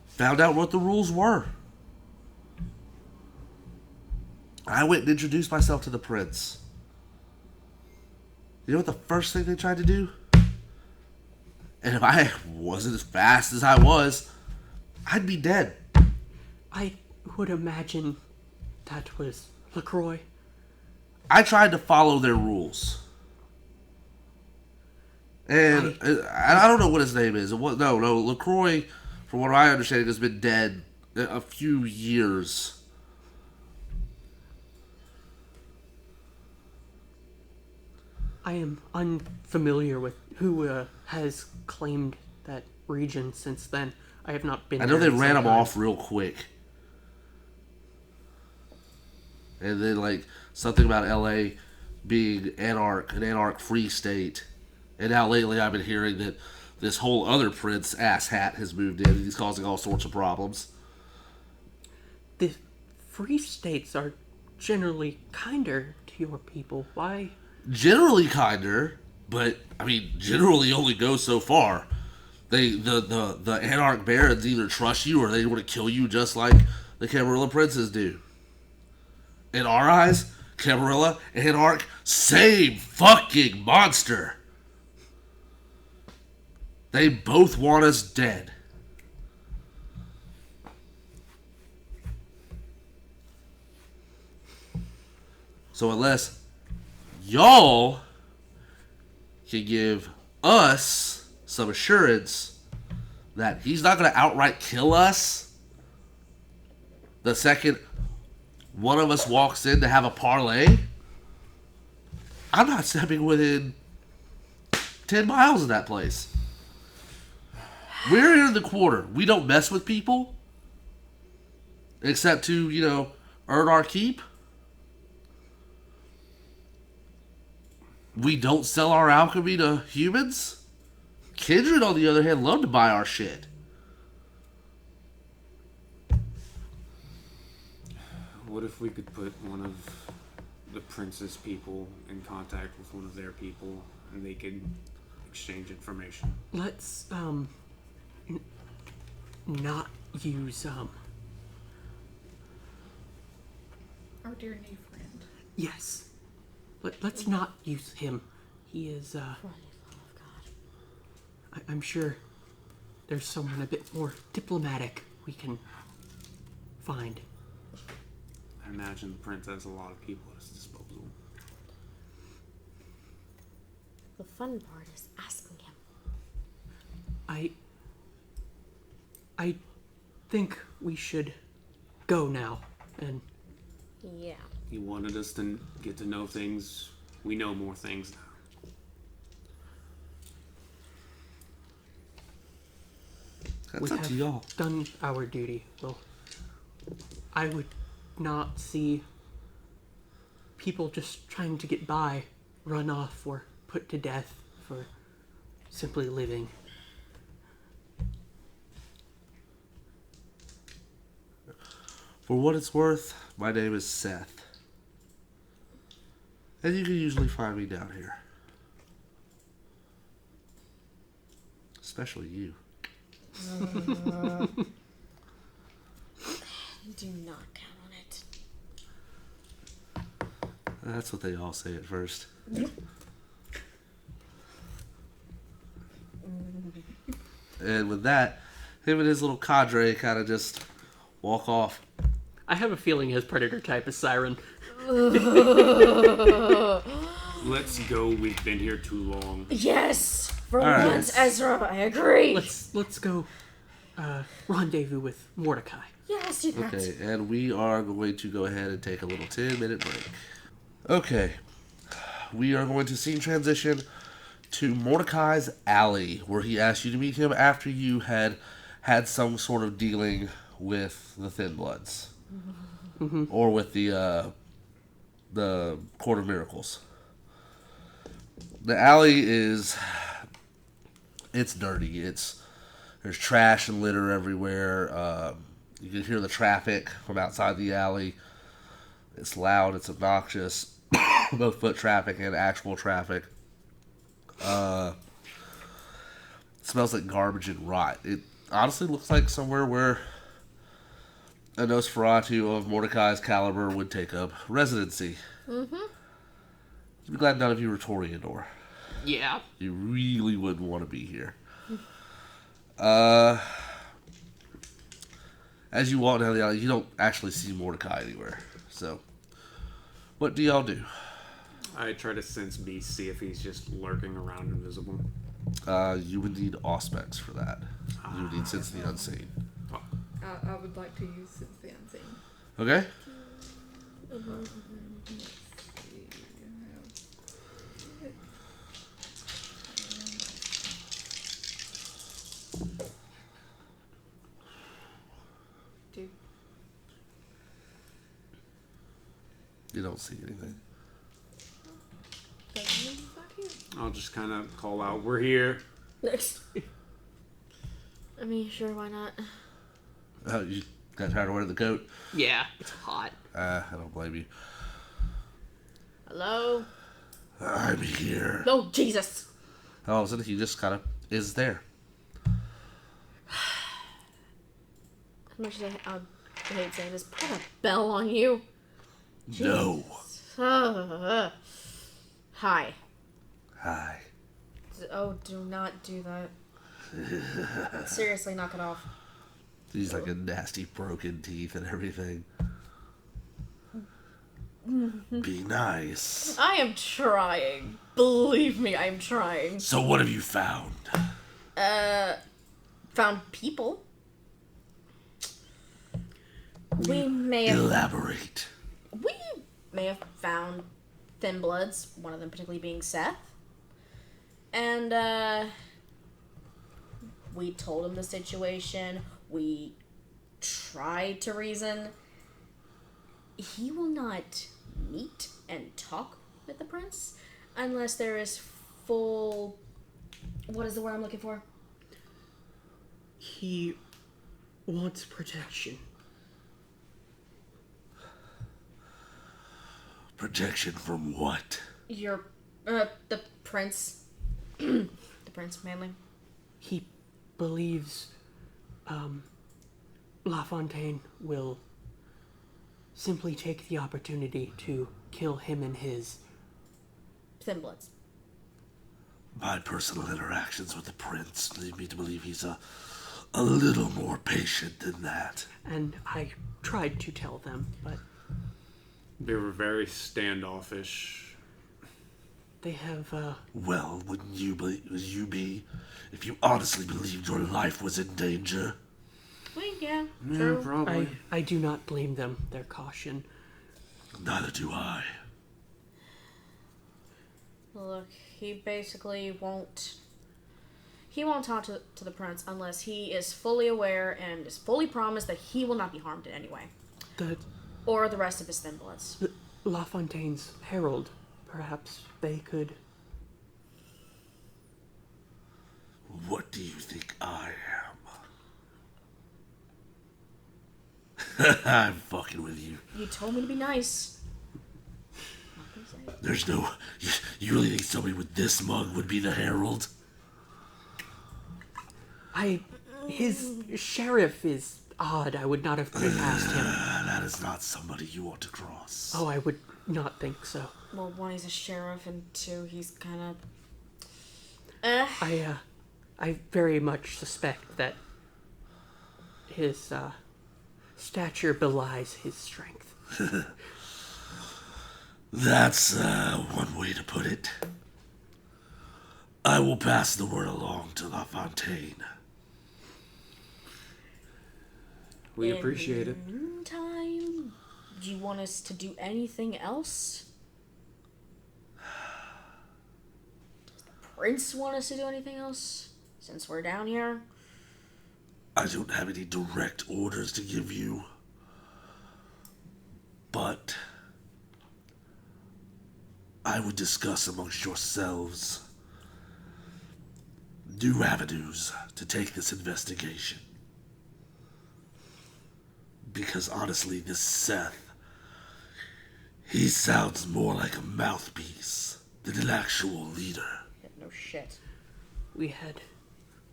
found out what the rules were. I went and introduced myself to the prince. You know what the first thing they tried to do? And if I wasn't as fast as I was, I'd be dead. I would imagine that was LaCroix. I tried to follow their rules. And I don't know what his name is. No, LaCroix, from what I understand, has been dead a few years. I am unfamiliar with who has claimed that region since then. I have not been. I know there they in ran some him time. off real quick. And then, like, something about LA being an anarch-free state. And now lately I've been hearing that this whole other prince asshat has moved in and he's causing all sorts of problems. The free states are generally kinder to your people. Why? Generally kinder, but, I mean, generally only goes so far. The anarch barons either trust you or they want to kill you just like the Camarilla princes do. In our eyes, Camarilla, anarch, same fucking monster. They both want us dead. So unless y'all can give us some assurance that he's not going to outright kill us the second one of us walks in to have a parlay, I'm not stepping within 10 miles of that place. We're in the quarter. We don't mess with people. Except to, earn our keep. We don't sell our alchemy to humans. Kindred, on the other hand, love to buy our shit. What if we could put one of the prince's people in contact with one of their people and they could exchange information? Let's not use Our dear new friend. yes. Let's not use him. He is I'm sure there's someone a bit more diplomatic we can find. I imagine the prince has a lot of people at his disposal. The fun part is asking him. I think we should go now. And Yeah. He wanted us to get to know things. We know more things now. That's we up to have y'all. done our duty. Well, I would not see people just trying to get by run off or put to death for simply living. For what it's worth, my name is Seth. And you can usually find me down here. Especially you. Do not count on it. That's what they all say at first. And with that, him and his little cadre kind of just walk off. I have a feeling his predator type is Siren. Let's go. We've been here too long. Yes! For All right. once, Ezra, I agree. Let's go rendezvous with Mordecai. Yeah, let's do that. Okay, and we are going to go ahead and take a little 10-minute break. Okay, we are going to scene transition to Mordecai's alley, where he asked you to meet him after you had some sort of dealing with the Thin Bloods. Or with the Court of Miracles. The alley it's dirty. There's trash and litter everywhere. You can hear the traffic from outside the alley. It's loud. It's obnoxious. Both foot traffic and actual traffic. It smells like garbage and rot. It honestly looks like somewhere where a Nosferatu of Mordecai's caliber would take up residency. Mm-hmm. I'd be glad none of you were Toreador. Yeah. You really wouldn't want to be here. As you walk down the alley, you don't actually see Mordecai anywhere. So, what do y'all do? I try to sense beast, see if he's just lurking around invisible. You would need Auspex for that. You would need Sense the Unseen. I would like to use Sense the Unseen. Okay? You don't see anything. Doesn't mean he's not here. I'll just kind of call out, "We're here." Next. I mean, sure, why not? Oh, you got tired of wearing the coat? Yeah, it's hot. I don't blame you. Hello? I'm here. Oh, Jesus! All of a sudden, he just kind of is there. As much as I hate saying this, put a bell on you. No. Hi. Hi. Oh, do not do that. Seriously, knock it off. He's like a nasty broken teeth and everything. Be nice. I am trying. Believe me, I am trying. So what have you found? Found people. We may have Elaborate. found Thin Bloods, one of them particularly being Seth. And, we told him the situation. We tried to reason. He will not meet and talk with the prince unless there is full... What is the word I'm looking for? He wants protection. Protection from what? The prince. The prince, mainly. He believes LaFontaine will simply take the opportunity to kill him and his. Thin Bloods. My personal interactions with the prince lead me to believe he's a little more patient than that. And I tried to tell them, but They were very standoffish. they have, Well, wouldn't you be if you honestly believed your life was in danger? Well, yeah, Yeah, true. probably. I do not blame them, their caution. Neither do I. Look, he basically won't... He won't talk to the prince unless he is fully aware and is fully promised that he will not be harmed in any way. The Or the rest of his Thin Bloods. LaFontaine's herald, perhaps they could. What do you think I am? I'm fucking with you. You told me to be nice. There's no... You really think somebody with this mug would be the herald? His sheriff is odd. I would not have put it past him. That is not somebody you want to cross. Oh, I would not think so. Well, one, he's a sheriff, and two, he's kind of... I very much suspect that his, stature belies his strength. That's one way to put it. I will pass the word along to LaFontaine. We appreciate it. In the meantime, do you want us to do anything else? Does the prince want us to do anything else? Since we're down here? I don't have any direct orders to give you. But I would discuss amongst yourselves new avenues to take this investigation. Because honestly, this Seth, he sounds more like a mouthpiece than an actual leader. Yeah, no shit. We had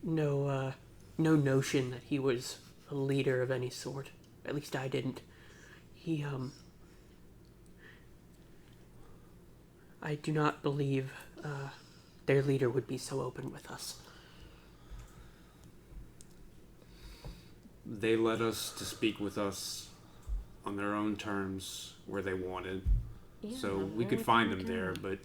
no notion that he was a leader of any sort. At least I didn't. He, I do not believe, their leader would be so open with us. They let us to speak with us on their own terms where they wanted. Yeah, So we could find them there, but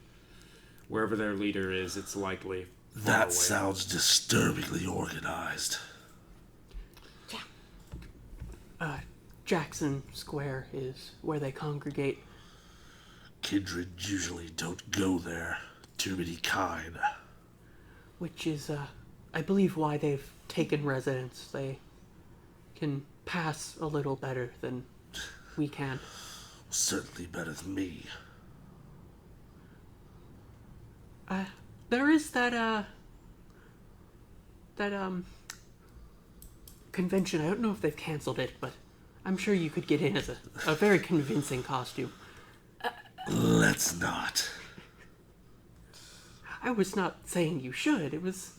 wherever their leader is, it's likely far That away. sounds disturbingly organized. Jackson Square is where they congregate. Kindred usually don't go there. Too many kind. Which is, I believe why they've taken residence. They can pass a little better than we can. certainly better than me. There is that convention. I don't know if they've canceled it, but I'm sure you could get in as a very convincing costume. Let's not. I was not saying you should. It was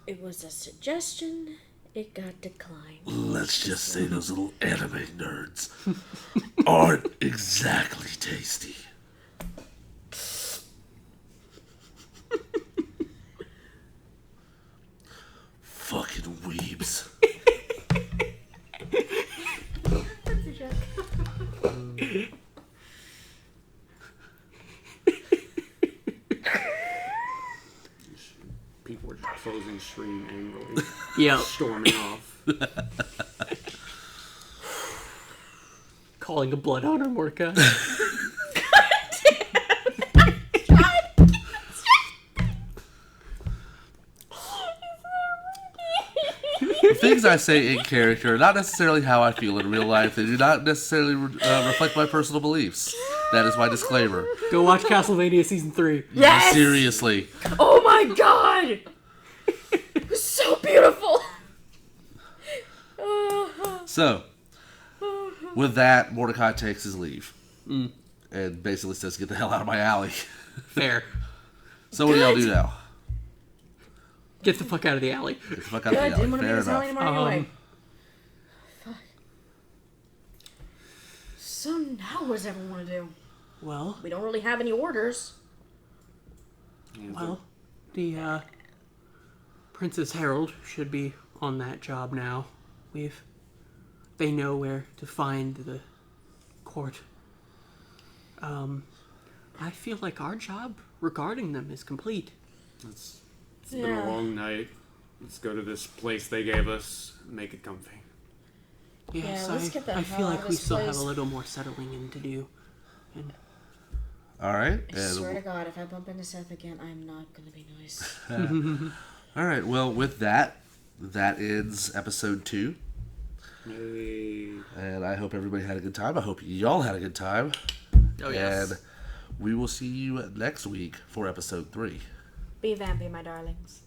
a suggestion. It got declined. Let's just say those little anime nerds aren't exactly tasty. Fucking weebs. That's a joke. People were just closing stream angrily, yeah, storming off. calling a bloodhound on Mordecai. The things I say in character are not necessarily how I feel in real life. They do not necessarily reflect my personal beliefs. That is my disclaimer. Go watch Castlevania Season 3. Yes! Seriously. Oh my god! It was so beautiful! So, with that, Mordecai takes his leave. And basically says, get the hell out of my alley. Fair. So what do y'all do now? Get the fuck out of the alley. Get the fuck out Good, of the alley. didn't want to be Fair in this alley enough. anymore anyway. Fuck. So now what does everyone want to do? Well, We don't really have any orders. well, the Princess Herald should be on that job now. They know where to find the court. I feel like our job regarding them is complete. It's been a long night. Let's go to this place they gave us. Make it comfy. Yes, let's get the I hell feel out like of we this still have place. a little more settling in to do. And All right. I swear to And, God, if I bump into Seth again, I'm not gonna be nice. all right. Well, with that ends episode 2. Hey. And I hope everybody had a good time. I hope y'all had a good time. oh yes, And we will see you next week for episode 3. Be vampy, my darlings.